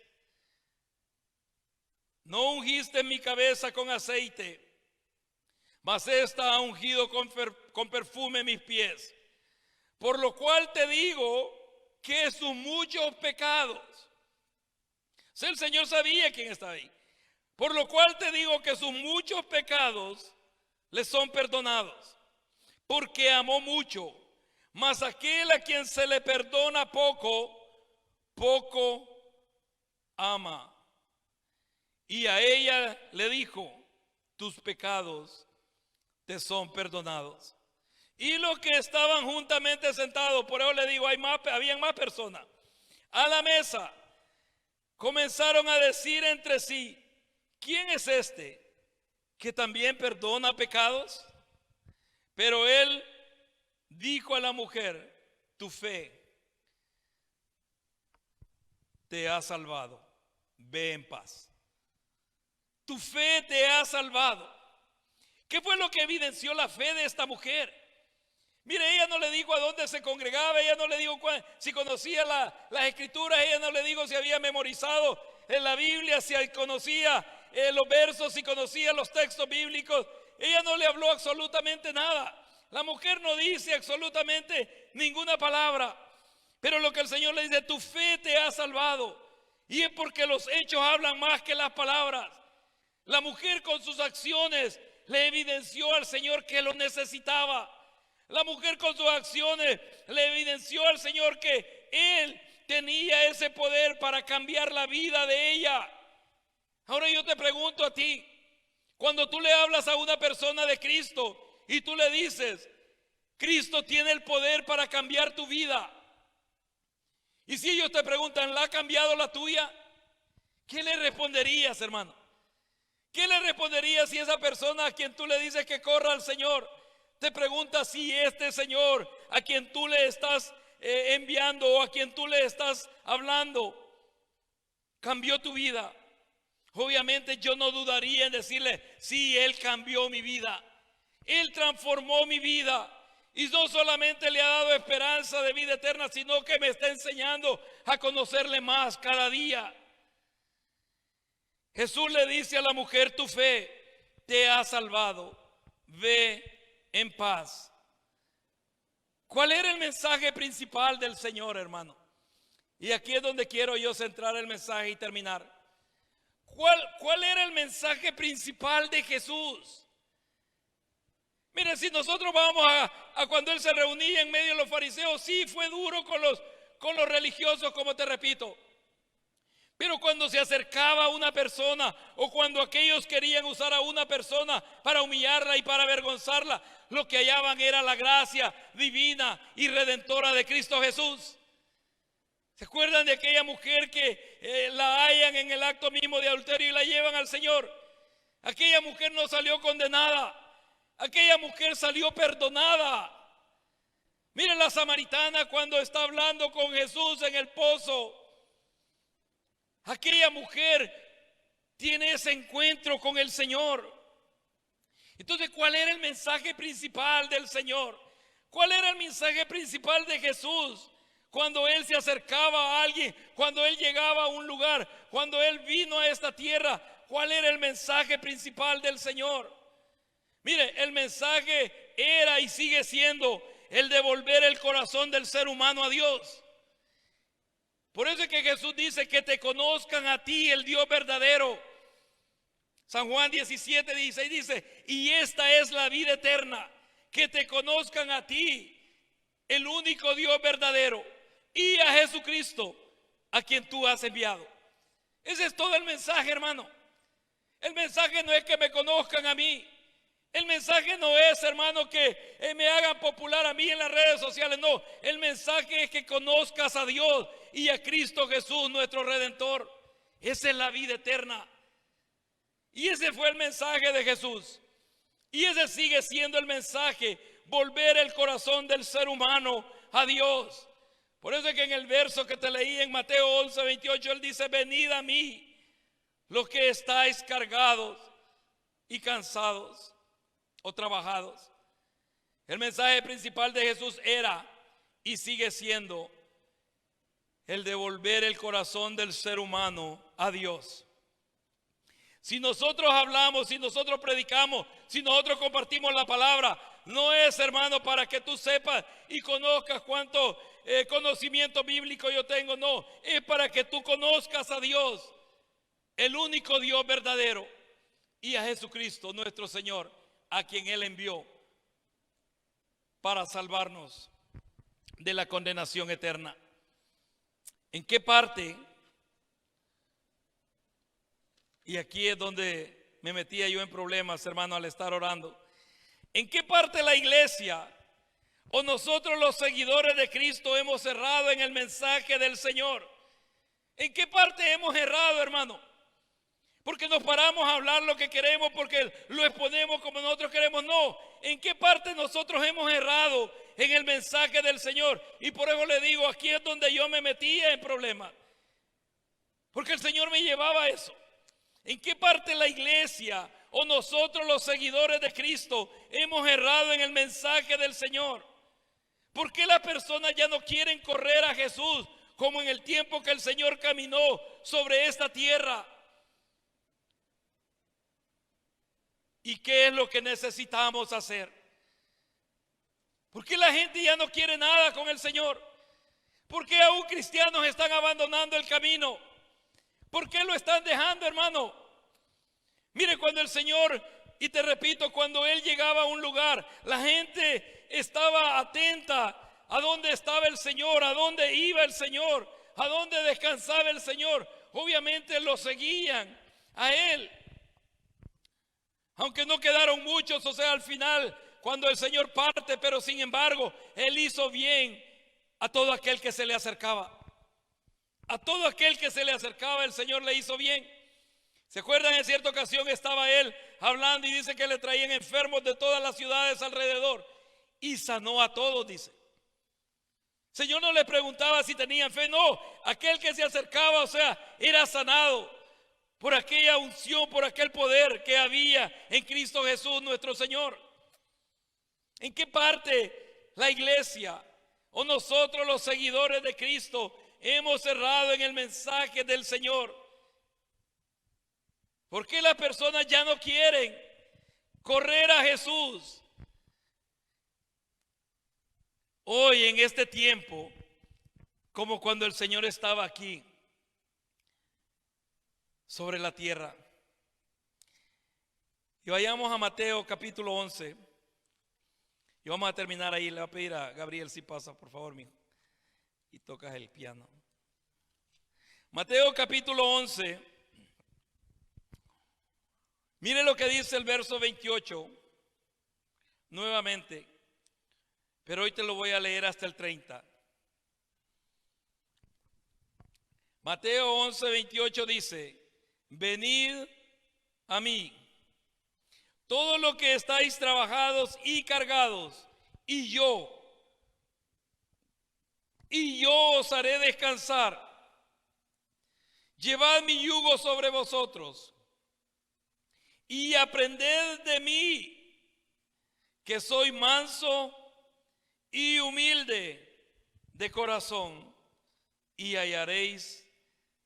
No ungiste mi cabeza con aceite, mas esta ha ungido con perfume mis pies. Por lo cual te digo que sus muchos pecados. O sea, el Señor sabía quién estaba ahí. Por lo cual te digo que sus muchos pecados le son perdonados, porque amó mucho. Mas aquel a quien se le perdona poco, poco ama. Y a ella le dijo, tus pecados te son perdonados. Y los que estaban juntamente sentados, por eso le digo, habían más personas, a la mesa, comenzaron a decir entre sí, ¿quién es este que también perdona pecados? Pero él dijo a la mujer, tu fe te ha salvado, ve en paz. Tu fe te ha salvado. ¿Qué fue lo que evidenció la fe de esta mujer? Mire, ella no le dijo a dónde se congregaba, ella no le dijo si conocía las escrituras, ella no le dijo si había memorizado en la Biblia, si conocía los versos, si conocía los textos bíblicos. Ella no le habló absolutamente nada. La mujer no dice absolutamente ninguna palabra. Pero lo que el Señor le dice, tu fe te ha salvado. Y es porque los hechos hablan más que las palabras. La mujer con sus acciones le evidenció al Señor que lo necesitaba. La mujer con sus acciones le evidenció al Señor que Él tenía ese poder para cambiar la vida de ella. Ahora yo te pregunto a ti, cuando tú le hablas a una persona de Cristo y tú le dices, Cristo tiene el poder para cambiar tu vida. Y si ellos te preguntan, ¿la ha cambiado la tuya? ¿Qué le responderías, hermano? ¿Qué le responderías si esa persona a quien tú le dices que corra al Señor te pregunta si este Señor a quien tú le estás enviando o a quien tú le estás hablando cambió tu vida? Obviamente yo no dudaría en decirle, sí, Él cambió mi vida, Él transformó mi vida. Y no solamente le ha dado esperanza de vida eterna, sino que me está enseñando a conocerle más cada día. Jesús le dice a la mujer, tu fe te ha salvado, ve en paz. ¿Cuál era el mensaje principal del Señor, hermano? Y aquí es donde quiero yo centrar el mensaje y terminar. ¿Cuál era el mensaje principal de Jesús? Mire, si nosotros vamos a cuando Él se reunía en medio de los fariseos, sí fue duro con los religiosos, como te repito. Pero cuando se acercaba a una persona, o cuando aquellos querían usar a una persona para humillarla y para avergonzarla, lo que hallaban era la gracia divina y redentora de Cristo Jesús. ¿Se acuerdan de aquella mujer que la hallan en el acto mismo de adulterio y la llevan al Señor? Aquella mujer no salió condenada, aquella mujer salió perdonada. Miren la samaritana cuando está hablando con Jesús en el pozo. Aquella mujer tiene ese encuentro con el Señor. Entonces, ¿cuál era el mensaje principal del Señor? ¿Cuál era el mensaje principal de Jesús? Cuando Él se acercaba a alguien, cuando Él llegaba a un lugar, cuando Él vino a esta tierra, ¿cuál era el mensaje principal del Señor? Mire, el mensaje era y sigue siendo el devolver el corazón del ser humano a Dios. Por eso es que Jesús dice que te conozcan a ti, el Dios verdadero. San Juan 17:16 dice, y esta es la vida eterna, que te conozcan a ti, el único Dios verdadero, y a Jesucristo, a quien tú has enviado. Ese es todo el mensaje, hermano. El mensaje no es que me conozcan a mí. El mensaje no es, hermano, que me hagan popular a mí en las redes sociales. No, el mensaje es que conozcas a Dios y a Cristo Jesús, nuestro Redentor. Esa es la vida eterna. Y ese fue el mensaje de Jesús. Y ese sigue siendo el mensaje, volver el corazón del ser humano a Dios. Por eso es que en el verso que te leí en Mateo 11:28, Él dice, venid a mí, los que estáis cargados y cansados o trabajados. El mensaje principal de Jesús era y sigue siendo el devolver el corazón del ser humano a Dios. Si nosotros hablamos, si nosotros predicamos, si nosotros compartimos la palabra, no es, hermano, para que tú sepas y conozcas cuánto conocimiento bíblico yo tengo. No, es para que tú conozcas a Dios, el único Dios verdadero, y a Jesucristo nuestro Señor, a quien Él envió para salvarnos de la condenación eterna. ¿En qué parte? Y aquí es donde me metía yo en problemas, hermano, al estar orando. ¿En qué parte la iglesia o nosotros los seguidores de Cristo hemos errado en el mensaje del Señor? ¿En qué parte hemos errado, hermano? Porque nos paramos a hablar lo que queremos, porque lo exponemos como nosotros queremos. No, ¿en qué parte nosotros hemos errado en el mensaje del Señor? Y por eso le digo, aquí es donde yo me metía en problemas, porque el Señor me llevaba a eso. ¿En qué parte la iglesia o nosotros los seguidores de Cristo hemos errado en el mensaje del Señor? ¿Por qué las personas ya no quieren correr a Jesús como en el tiempo que el Señor caminó sobre esta tierra? ¿Y qué es lo que necesitamos hacer? ¿Por qué la gente ya no quiere nada con el Señor? ¿Por qué aún cristianos están abandonando el camino? ¿Por qué lo están dejando, hermano? Mire, cuando el Señor, y te repito, cuando Él llegaba a un lugar, la gente estaba atenta a dónde estaba el Señor, a dónde iba el Señor, a dónde descansaba el Señor. Obviamente lo seguían a Él. Aunque no quedaron muchos, o sea, al final, cuando el Señor parte, pero sin embargo, Él hizo bien a todo aquel que se le acercaba. A todo aquel que se le acercaba, el Señor le hizo bien. ¿Se acuerdan? En cierta ocasión estaba Él hablando y dice que le traían enfermos de todas las ciudades alrededor y sanó a todos, dice. El Señor no le preguntaba si tenían fe, no. Aquel que se acercaba, o sea, era sanado por aquella unción, por aquel poder que había en Cristo Jesús nuestro Señor. ¿En qué parte la iglesia o nosotros los seguidores de Cristo hemos errado en el mensaje del Señor? ¿Por qué las personas ya no quieren correr a Jesús? Hoy en este tiempo, como cuando el Señor estaba aquí, sobre la tierra. Y vayamos a Mateo capítulo 11. Y vamos a terminar ahí. Le voy a pedir a Gabriel si pasa, por favor, mijo, y tocas el piano. Mateo capítulo 11. Mire lo que dice el verso 28. Nuevamente. Pero hoy te lo voy a leer hasta el 30. Mateo 11, 28 dice: venid a mí, todos los que estáis trabajados y cargados, y yo os haré descansar. Llevad mi yugo sobre vosotros y aprended de mí, que soy manso y humilde de corazón, y hallaréis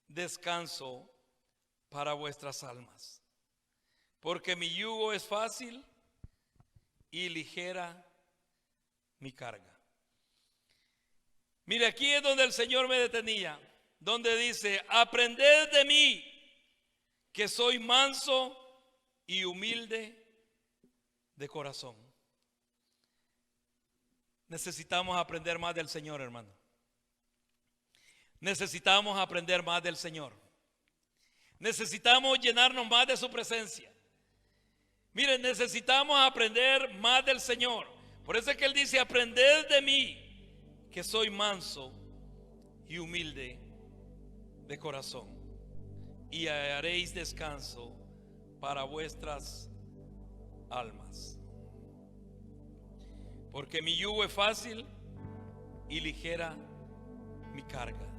descanso para vuestras almas. Porque mi yugo es fácil y ligera mi carga. Mire, aquí es donde el Señor me detenía, donde dice: aprended de mí, que soy manso y humilde de corazón. Necesitamos aprender más del Señor, hermano. Necesitamos aprender más del Señor. Necesitamos llenarnos más de su presencia. Miren, necesitamos aprender más del Señor. Por eso es que Él dice: aprended de mí, que soy manso y humilde de corazón, y haréis descanso para vuestras almas. Porque mi yugo es fácil y ligera mi carga.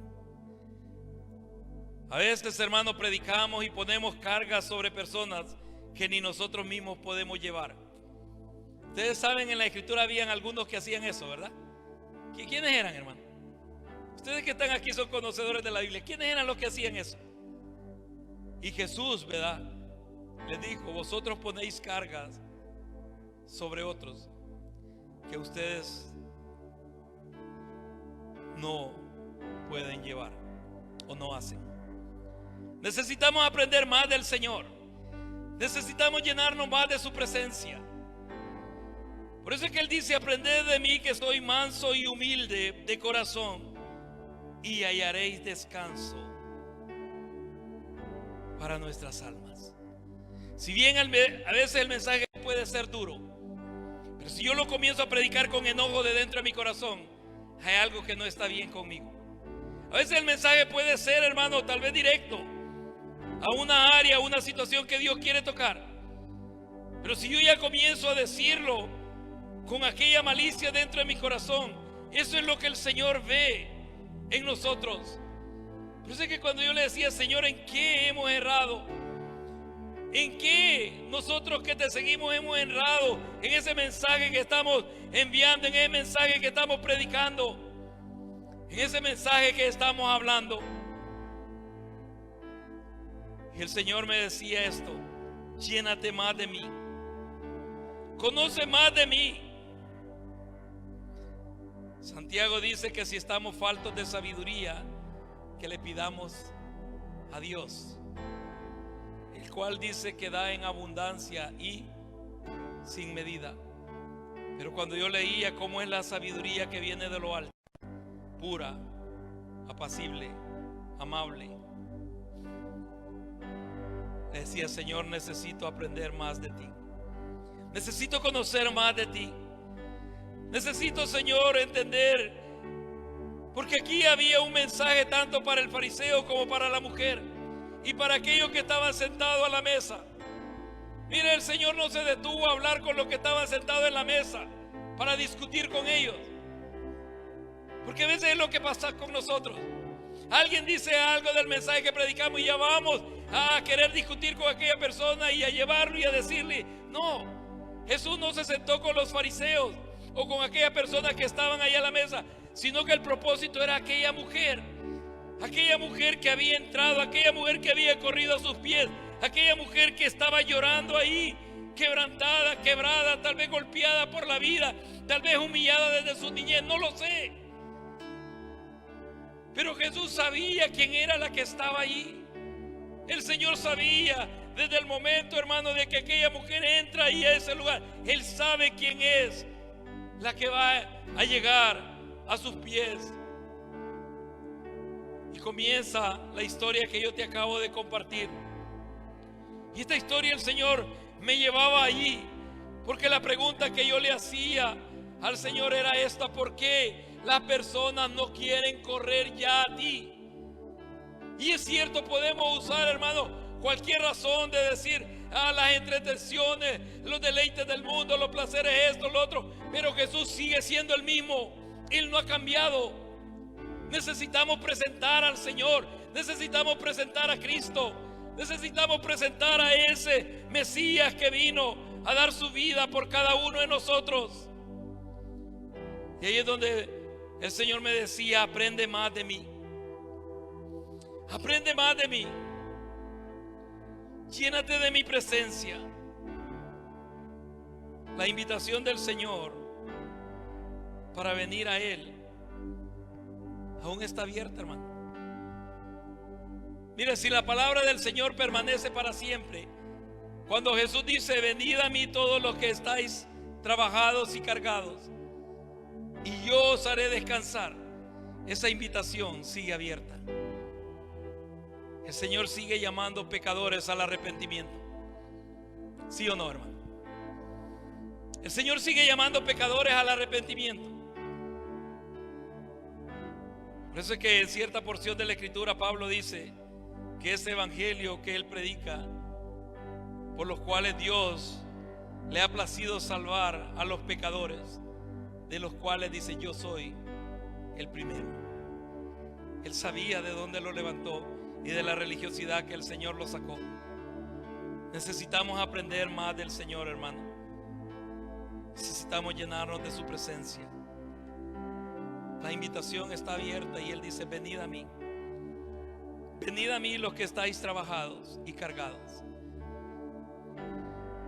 A veces, hermanos, predicamos y ponemos cargas sobre personas que ni nosotros mismos podemos llevar. Ustedes saben, en la Escritura habían algunos que hacían eso, ¿verdad? ¿Quiénes eran, hermano? Ustedes que están aquí son conocedores de la Biblia. ¿Quiénes eran los que hacían eso? Y Jesús, ¿verdad?, les dijo: vosotros ponéis cargas sobre otros que ustedes no pueden llevar o no hacen. Necesitamos aprender más del Señor. Necesitamos llenarnos más de su presencia. Por eso es que Él dice: aprended de mí, que soy manso y humilde de corazón, y hallaréis descanso para nuestras almas. Si bien a veces el mensaje puede ser duro, pero si yo lo comienzo a predicar con enojo de dentro de mi corazón, hay algo que no está bien conmigo. A veces el mensaje puede ser, hermano, tal vez directo a una área, a una situación que Dios quiere tocar. Pero si yo ya comienzo a decirlo con aquella malicia dentro de mi corazón, eso es lo que el Señor ve en nosotros. Por eso es que cuando yo le decía: Señor, ¿en qué hemos errado? ¿En qué nosotros que te seguimos hemos errado? En ese mensaje que estamos enviando, en ese mensaje que estamos predicando, en ese mensaje que estamos hablando. Y el Señor me decía esto: llénate más de mí, conoce más de mí. Santiago dice que si estamos faltos de sabiduría, que le pidamos a Dios, el cual dice que da en abundancia y sin medida. Pero cuando yo leía cómo es la sabiduría que viene de lo alto, pura, apacible, amable, le decía: Señor, necesito aprender más de ti. Necesito conocer más de ti. Necesito, Señor, entender. Porque aquí había un mensaje tanto para el fariseo como para la mujer y para aquellos que estaban sentados a la mesa. Mire, el Señor no se detuvo a hablar con los que estaban sentados en la mesa para discutir con ellos. Porque a veces es lo que pasa con nosotros. Alguien dice algo del mensaje que predicamos y ya vamos a querer discutir con aquella persona y a llevarlo y a decirle: no, Jesús no se sentó con los fariseos o con aquellas personas que estaban allá a la mesa, sino que el propósito era aquella mujer que había entrado, aquella mujer que había corrido a sus pies, aquella mujer que estaba llorando ahí, quebrantada, quebrada, tal vez golpeada por la vida, tal vez humillada desde su niñez, no lo sé. Pero Jesús sabía quién era la que estaba allí. El Señor sabía desde el momento, hermano, de que aquella mujer entra ahí a ese lugar. Él sabe quién es la que va a llegar a sus pies. Y comienza la historia que yo te acabo de compartir. Y esta historia el Señor me llevaba allí, porque la pregunta que yo le hacía al Señor era esta: ¿por qué las personas no quieren correr ya a ti? Y es cierto, podemos usar, hermano, cualquier razón de decir las entretenciones, los deleites del mundo, los placeres, esto, lo otro, pero Jesús sigue siendo el mismo. Él no ha cambiado. Necesitamos presentar al Señor, necesitamos presentar a Cristo, necesitamos presentar a ese Mesías que vino a dar su vida por cada uno de nosotros. Y ahí es donde el Señor me decía: aprende más de mí. Aprende más de mí. Llénate de mi presencia. La invitación del Señor para venir a Él aún está abierta, hermano. Mire, si la palabra del Señor permanece para siempre, cuando Jesús dice: venid a mí todos los que estáis trabajados y cargados, y yo os haré descansar, esa invitación sigue abierta. El Señor sigue llamando pecadores al arrepentimiento. ¿Sí o no, hermano? El Señor sigue llamando pecadores al arrepentimiento. Por eso es que en cierta porción de la Escritura Pablo dice que ese evangelio que él predica, por los cuales Dios le ha placido salvar a los pecadores, de los cuales dice: yo soy el primero. Él sabía de dónde lo levantó y de la religiosidad que el Señor lo sacó. Necesitamos aprender más del Señor, hermano. Necesitamos llenarnos de su presencia. La invitación está abierta y Él dice: venid a mí. Venid a mí los que estáis trabajados y cargados.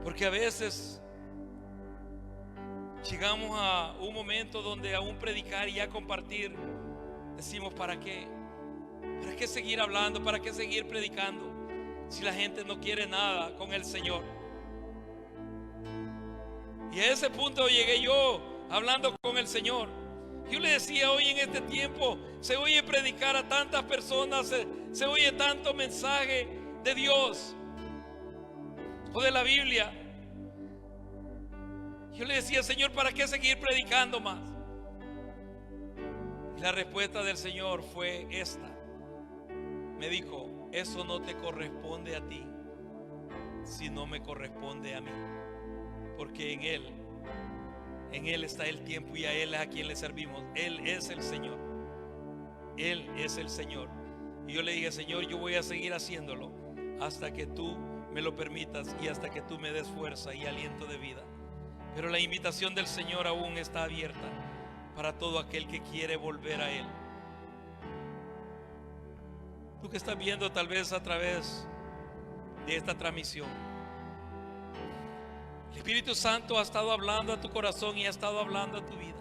Porque a veces llegamos a un momento donde aún predicar y a compartir decimos: ¿para qué? ¿Para qué seguir hablando? ¿Para qué seguir predicando si la gente no quiere nada con el Señor? Y a ese punto llegué yo hablando con el Señor. Yo le decía: hoy en este tiempo se oye predicar a tantas personas, se oye tanto mensaje de Dios o de la Biblia. Yo le decía: Señor, ¿para qué seguir predicando más? Y la respuesta del Señor fue esta. Me dijo: eso no te corresponde a ti, sino me corresponde a mí. Porque en Él está el tiempo y a Él es a quien le servimos. Él es el Señor. Él es el Señor. Y yo le dije: Señor, yo voy a seguir haciéndolo hasta que tú me lo permitas y hasta que tú me des fuerza y aliento de vida. Pero la invitación del Señor aún está abierta para todo aquel que quiere volver a Él. Tú que estás viendo tal vez a través de esta transmisión, el Espíritu Santo ha estado hablando a tu corazón y ha estado hablando a tu vida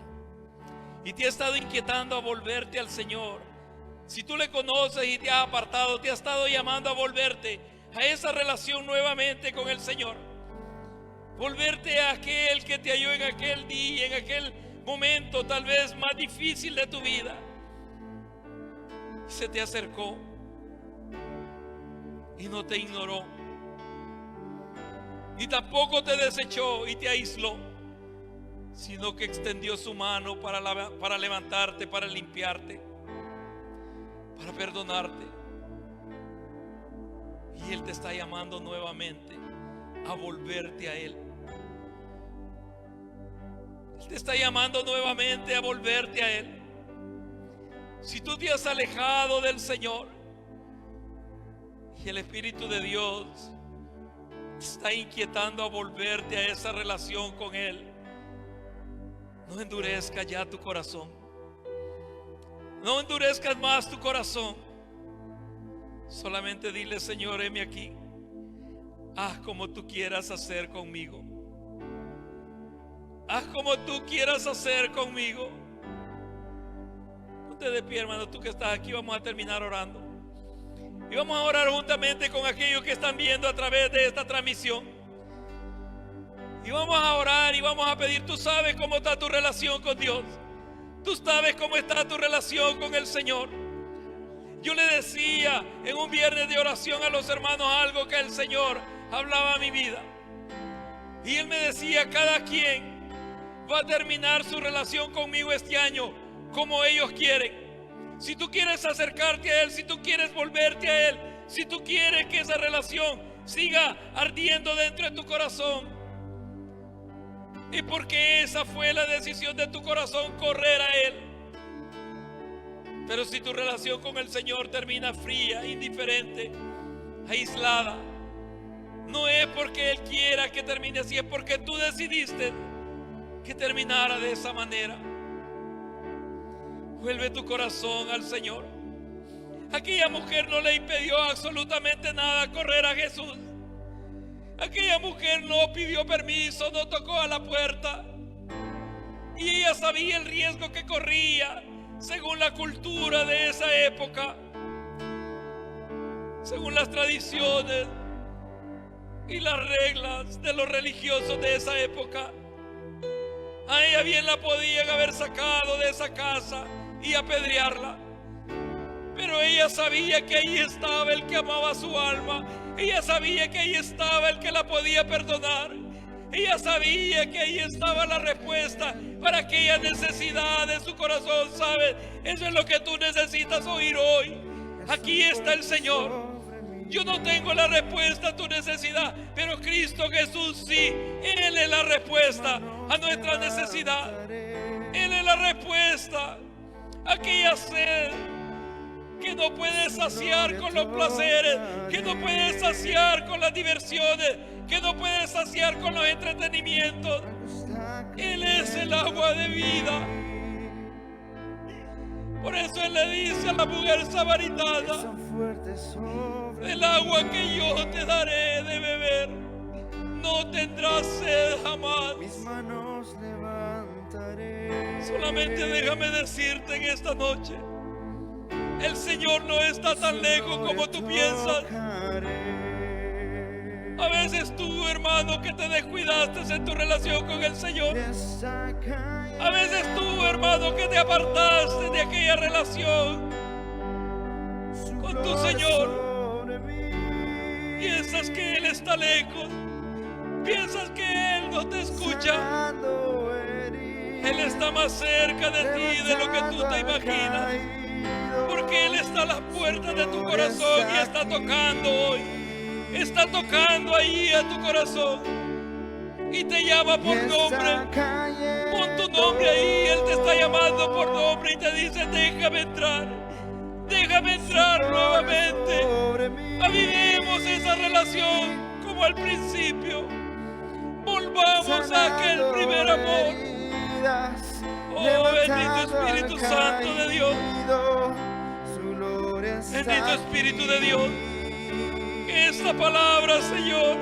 y te ha estado inquietando a volverte al Señor. Si tú le conoces y te has apartado, te ha estado llamando a volverte a esa relación nuevamente con el Señor. Volverte a aquel que te halló en aquel día, en aquel momento tal vez más difícil de tu vida. Se te acercó y no te ignoró, ni tampoco te desechó y te aisló, sino que extendió su mano para levantarte, para limpiarte, para perdonarte. Y Él te está llamando nuevamente a volverte a Él. Él te está llamando nuevamente a volverte a Él. Si tú te has alejado del Señor y el Espíritu de Dios te está inquietando a volverte a esa relación con Él, no endurezcas ya tu corazón. No endurezcas más tu corazón. Solamente dile: Señor, heme aquí. Haz como tú quieras hacer conmigo. Haz como tú quieras hacer conmigo. Ponte de pie, hermano, tú que estás aquí, vamos a terminar orando. Y vamos a orar juntamente con aquellos que están viendo a través de esta transmisión. Y vamos a orar y vamos a pedir, tú sabes cómo está tu relación con Dios. Tú sabes cómo está tu relación con el Señor. Yo le decía en un viernes de oración a los hermanos algo que el Señor hablaba a mi vida. Y Él me decía, cada quien va a terminar su relación conmigo este año como ellos quieren. Si tú quieres acercarte a Él, si tú quieres volverte a Él, si tú quieres que esa relación siga ardiendo dentro de tu corazón, y porque esa fue la decisión de tu corazón, correr a Él. Pero si tu relación con el Señor termina fría, indiferente, aislada, no es porque Él quiera que termine así, es porque tú decidiste que terminara de esa manera. Vuelve tu corazón al Señor. Aquella mujer no le impidió absolutamente nada correr a Jesús. Aquella mujer no pidió permiso, no tocó a la puerta. Y ella sabía el riesgo que corría según la cultura de esa época, según las tradiciones y las reglas de los religiosos de esa época. A ella bien la podían haber sacado de esa casa y apedrearla, pero ella sabía que ahí estaba el que amaba su alma. Ella sabía que ahí estaba el que la podía perdonar. Ella sabía que ahí estaba la respuesta para aquella necesidad de su corazón. ¿Sabes? Eso es lo que tú necesitas oír hoy. Aquí está el Señor. Yo no tengo la respuesta a tu necesidad, pero Cristo Jesús sí. Él es la respuesta a nuestra necesidad. Él es la respuesta a aquella sed que no puedes saciar con los placeres, que no puedes saciar con las diversiones, que no puedes saciar con los entretenimientos. Él es el agua de vida. Por eso Él le dice a la mujer samaritana, el agua que yo te daré de beber, no tendrás sed jamás. Solamente déjame decirte en esta noche, el Señor no está tan lejos como tú piensas. A veces tú, hermano, que te descuidaste en tu relación con el Señor. A veces tú, hermano, que te apartaste de aquella relación con tu Señor. Piensas que Él está lejos. Piensas que Él no te escucha. Él está más cerca de ti de lo que tú te imaginas. Porque Él está a las puertas de tu corazón y está tocando hoy. Está tocando ahí a tu corazón y te llama por nombre. Pon tu nombre ahí, Él te está llamando por nombre y te dice, déjame entrar nuevamente. Avivemos esa relación como al principio. Volvamos a aquel primer amor. Oh, bendito Espíritu Santo de Dios. Bendito Espíritu de Dios. Que esta palabra, Señor,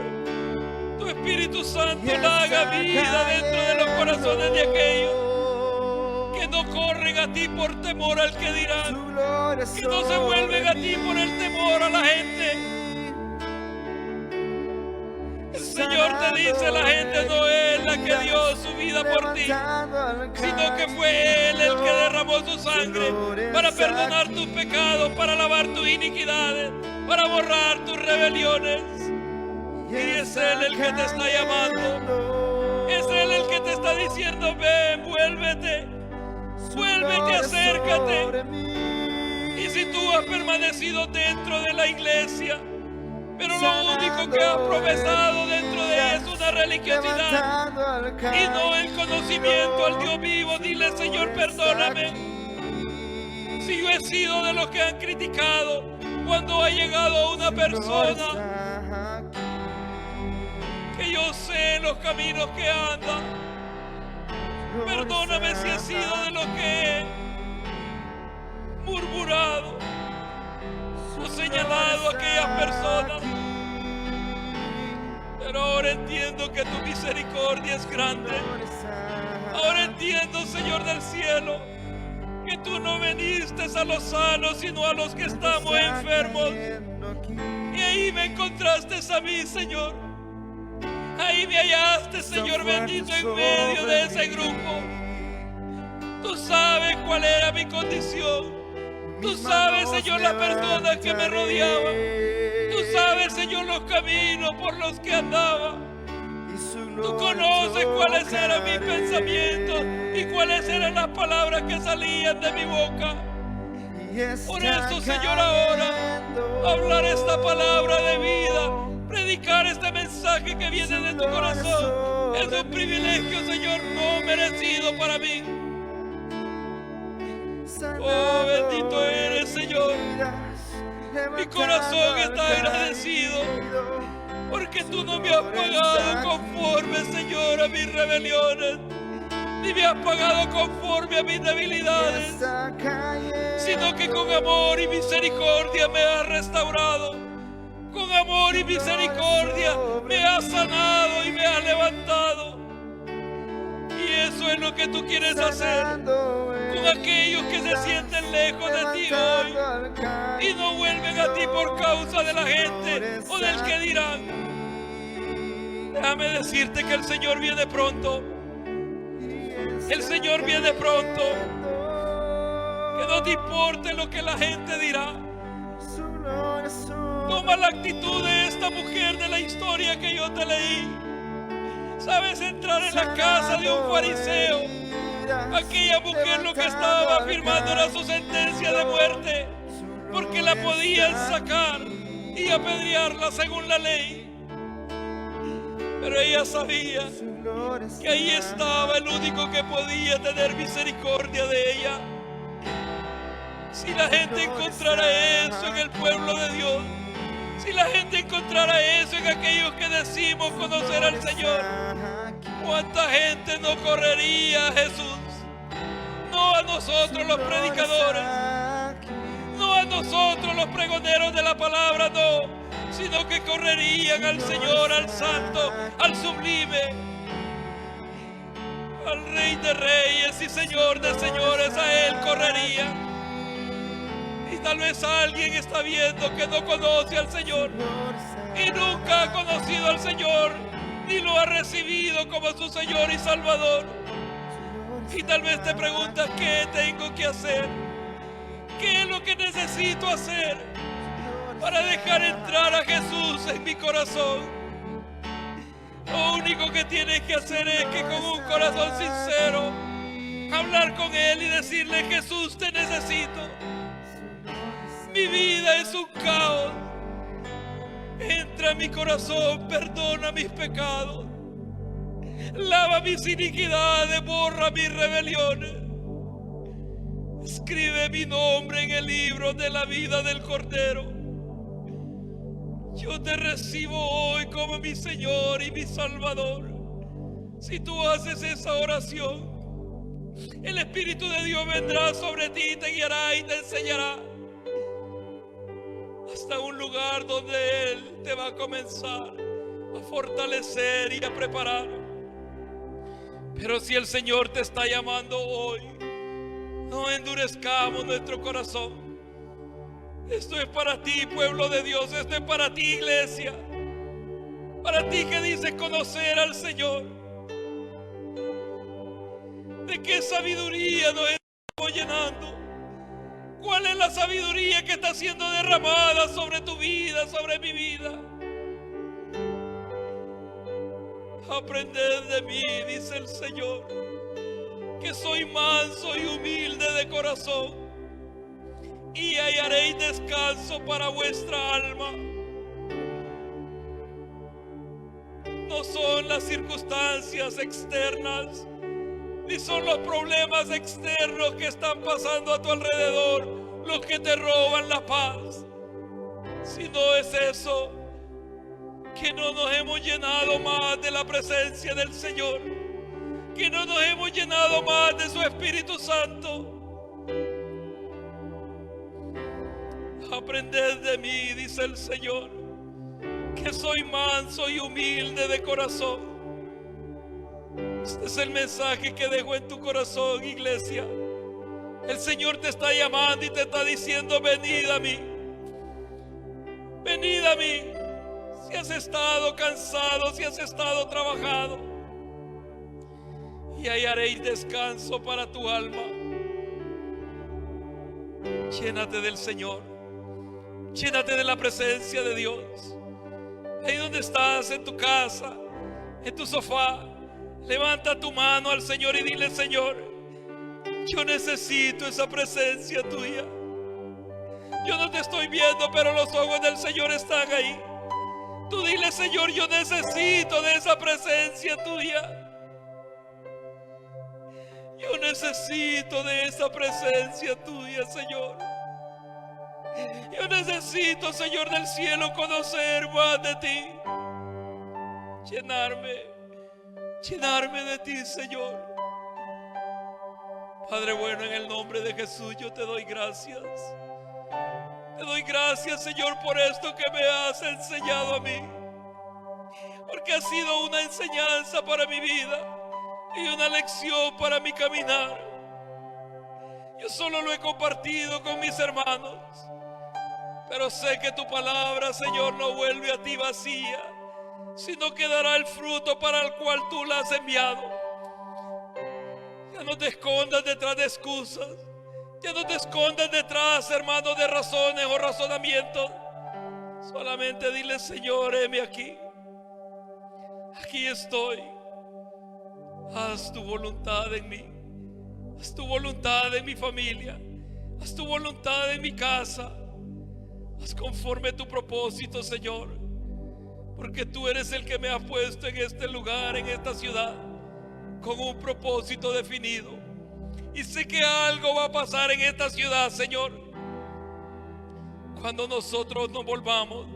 tu Espíritu Santo la haga vida dentro de los corazones de aquellos que no corren a ti por temor al que dirán, que no se vuelven a ti por el temor a la gente. El Señor te dice, la gente no es la que dio su vida por ti, sino que fue Él el que derramó su sangre para perdonar tus pecados, para lavar tus iniquidades, para borrar tus rebeliones. Y es Él el que te está llamando. Es Él el que te está diciendo, ven, vuélvete, acércate. Y si tú has permanecido dentro de la iglesia, pero lo único que has profesado dentro de ella es una religiosidad y no el conocimiento al Dios vivo, dile, Señor, perdóname si yo he sido de los que han criticado cuando ha llegado una persona que yo sé los caminos que anda. Perdóname si he sido de los que he murmurado o señalado a aquellas personas, pero ahora entiendo que tu misericordia es grande. Ahora entiendo, Señor del cielo, que tú no viniste a los sanos, sino a los que estamos enfermos. ahí me encontraste a mí, Señor. Ahí me hallaste, Señor bendito, en medio de ese grupo. Tú sabes cuál era mi condición. Tú sabes, Señor, las personas que me rodeaban. Tú sabes, Señor, los caminos por los que andaba. Tú conoces cuáles eran mis pensamientos y cuáles eran las palabras que salían de mi boca. Por eso, Señor, ahora hablar esta palabra de vida, predicar este mensaje que viene de tu corazón, es un privilegio, Señor, no merecido para mí. Oh, bendito eres, Señor. Mi corazón está agradecido porque tú no me has pagado conforme, Señor, a mis rebeliones, ni me has pagado conforme a mis debilidades, sino que con amor y misericordia me has restaurado. Con amor y misericordia me has sanado y me has levantado. Y eso es lo que tú quieres hacer con aquellos que se sienten lejos de ti hoy y no vuelven a ti por causa de la gente o del que dirán. Déjame decirte que el Señor viene pronto. El Señor viene pronto. Que no te importe lo que la gente dirá. Toma la actitud de esta mujer de la historia que yo te leí. Sabes, entrar en la casa de un fariseo. Aquella mujer lo que estaba firmando era su sentencia de muerte, porque la podían sacar y apedrearla según la ley. Pero ella sabía que ahí estaba el único que podía tener misericordia de ella. Si la gente encontrara eso en el pueblo de Dios, si la gente encontrara eso en aquellos que decimos conocer al Señor, ¿cuánta gente no correría a Jesús? No a nosotros los predicadores, no a nosotros los pregoneros de la palabra, no, sino que correrían al Señor, al Santo, al Sublime, al Rey de Reyes y Señor de Señores. A Él correrían. Y tal vez alguien está viendo que no conoce al Señor y nunca ha conocido al Señor ni lo ha recibido como su Señor y Salvador. Y tal vez te preguntas, ¿qué tengo que hacer? ¿Qué es lo que necesito hacer para dejar entrar a Jesús en mi corazón? Lo único que tienes que hacer es que con un corazón sincero hablar con Él y decirle: Jesús, te necesito. Mi vida es un caos. Entra en mi corazón, perdona mis pecados, lava mis iniquidades, borra mis rebeliones. Escribe mi nombre en el libro de la vida del Cordero. Yo te recibo hoy como mi Señor y mi Salvador. Si tú haces esa oración, el Espíritu de Dios vendrá sobre ti, te guiará y te enseñará hasta un lugar donde Él te va a comenzar a fortalecer y a preparar. Pero si el Señor te está llamando hoy, no endurezcamos nuestro corazón. Esto es para ti, pueblo de Dios. Esto es para ti, iglesia. Para ti que dices conocer al Señor. ¿De qué sabiduría nos estamos llenando? ¿Cuál es la sabiduría que está siendo derramada sobre tu vida, sobre mi vida? Aprended de mí, dice el Señor, que soy manso y humilde de corazón, y hallaréis descanso para vuestra alma. No son las circunstancias externas, ni son los problemas externos que están pasando a tu alrededor los que te roban la paz, sino es eso, que no nos hemos llenado más de la presencia del Señor, que no nos hemos llenado más de su Espíritu Santo. Aprended de mí, dice el Señor, que soy manso y humilde de corazón. Este es el mensaje que dejo en tu corazón, iglesia. El Señor te está llamando y te está diciendo: venid a mí. Venid venid a mí. Si has estado cansado, si has estado trabajado, y hallaréis descanso para tu alma. Llénate del Señor, llénate de la presencia de Dios. Ahí donde estás, en tu casa, en tu sofá, levanta tu mano al Señor y dile: Señor, yo necesito esa presencia tuya. Yo no te estoy viendo, pero los ojos del Señor están ahí. Tú dile: Señor, yo necesito de esa presencia tuya. Yo necesito de esa presencia tuya, Señor. Yo necesito, Señor del cielo, conocer más de ti. Llenarme de ti, Señor. Padre bueno, en el nombre de Jesús yo te doy gracias. Te doy gracias, Señor, por esto que me has enseñado a mí, porque ha sido una enseñanza para mi vida y una lección para mi caminar. Yo solo lo he compartido con mis hermanos, pero sé que tu palabra, Señor, no vuelve a ti vacía, sino que dará el fruto para el cual tú la has enviado. Ya no te escondas detrás de excusas. Ya no te escondas detrás, hermano, de razones o razonamientos. Solamente dile: Señor, heme aquí. Aquí estoy. Haz tu voluntad en mí. Haz tu voluntad en mi familia. Haz tu voluntad en mi casa. Haz conforme tu propósito, Señor. Porque tú eres el que me ha puesto en este lugar, en esta ciudad, con un propósito definido. Y sé que algo va a pasar en esta ciudad, Señor, cuando nosotros nos volvamos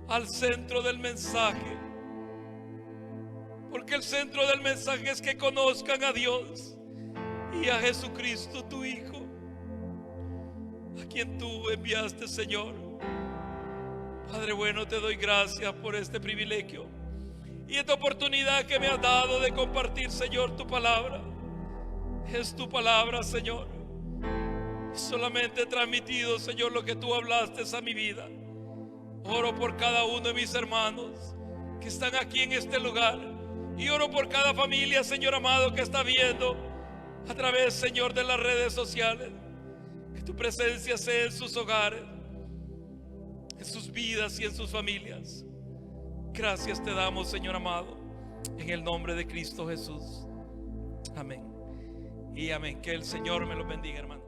al centro del mensaje. Porque el centro del mensaje es que conozcan a Dios y a Jesucristo, tu Hijo, a quien tú enviaste, Señor. Padre bueno, te doy gracias por este privilegio y esta oportunidad que me has dado de compartir, Señor, tu palabra. Es tu palabra, Señor. Solamente he transmitido, Señor, lo que tú hablaste a mi vida. Oro por cada uno de mis hermanos que están aquí en este lugar, y oro por cada familia, Señor amado, que está viendo a través, Señor, de las redes sociales. Que tu presencia sea en sus hogares, en sus vidas y en sus familias. Gracias te damos, Señor amado, en el nombre de Cristo Jesús. Amén y amén. Que el Señor me los bendiga, hermano.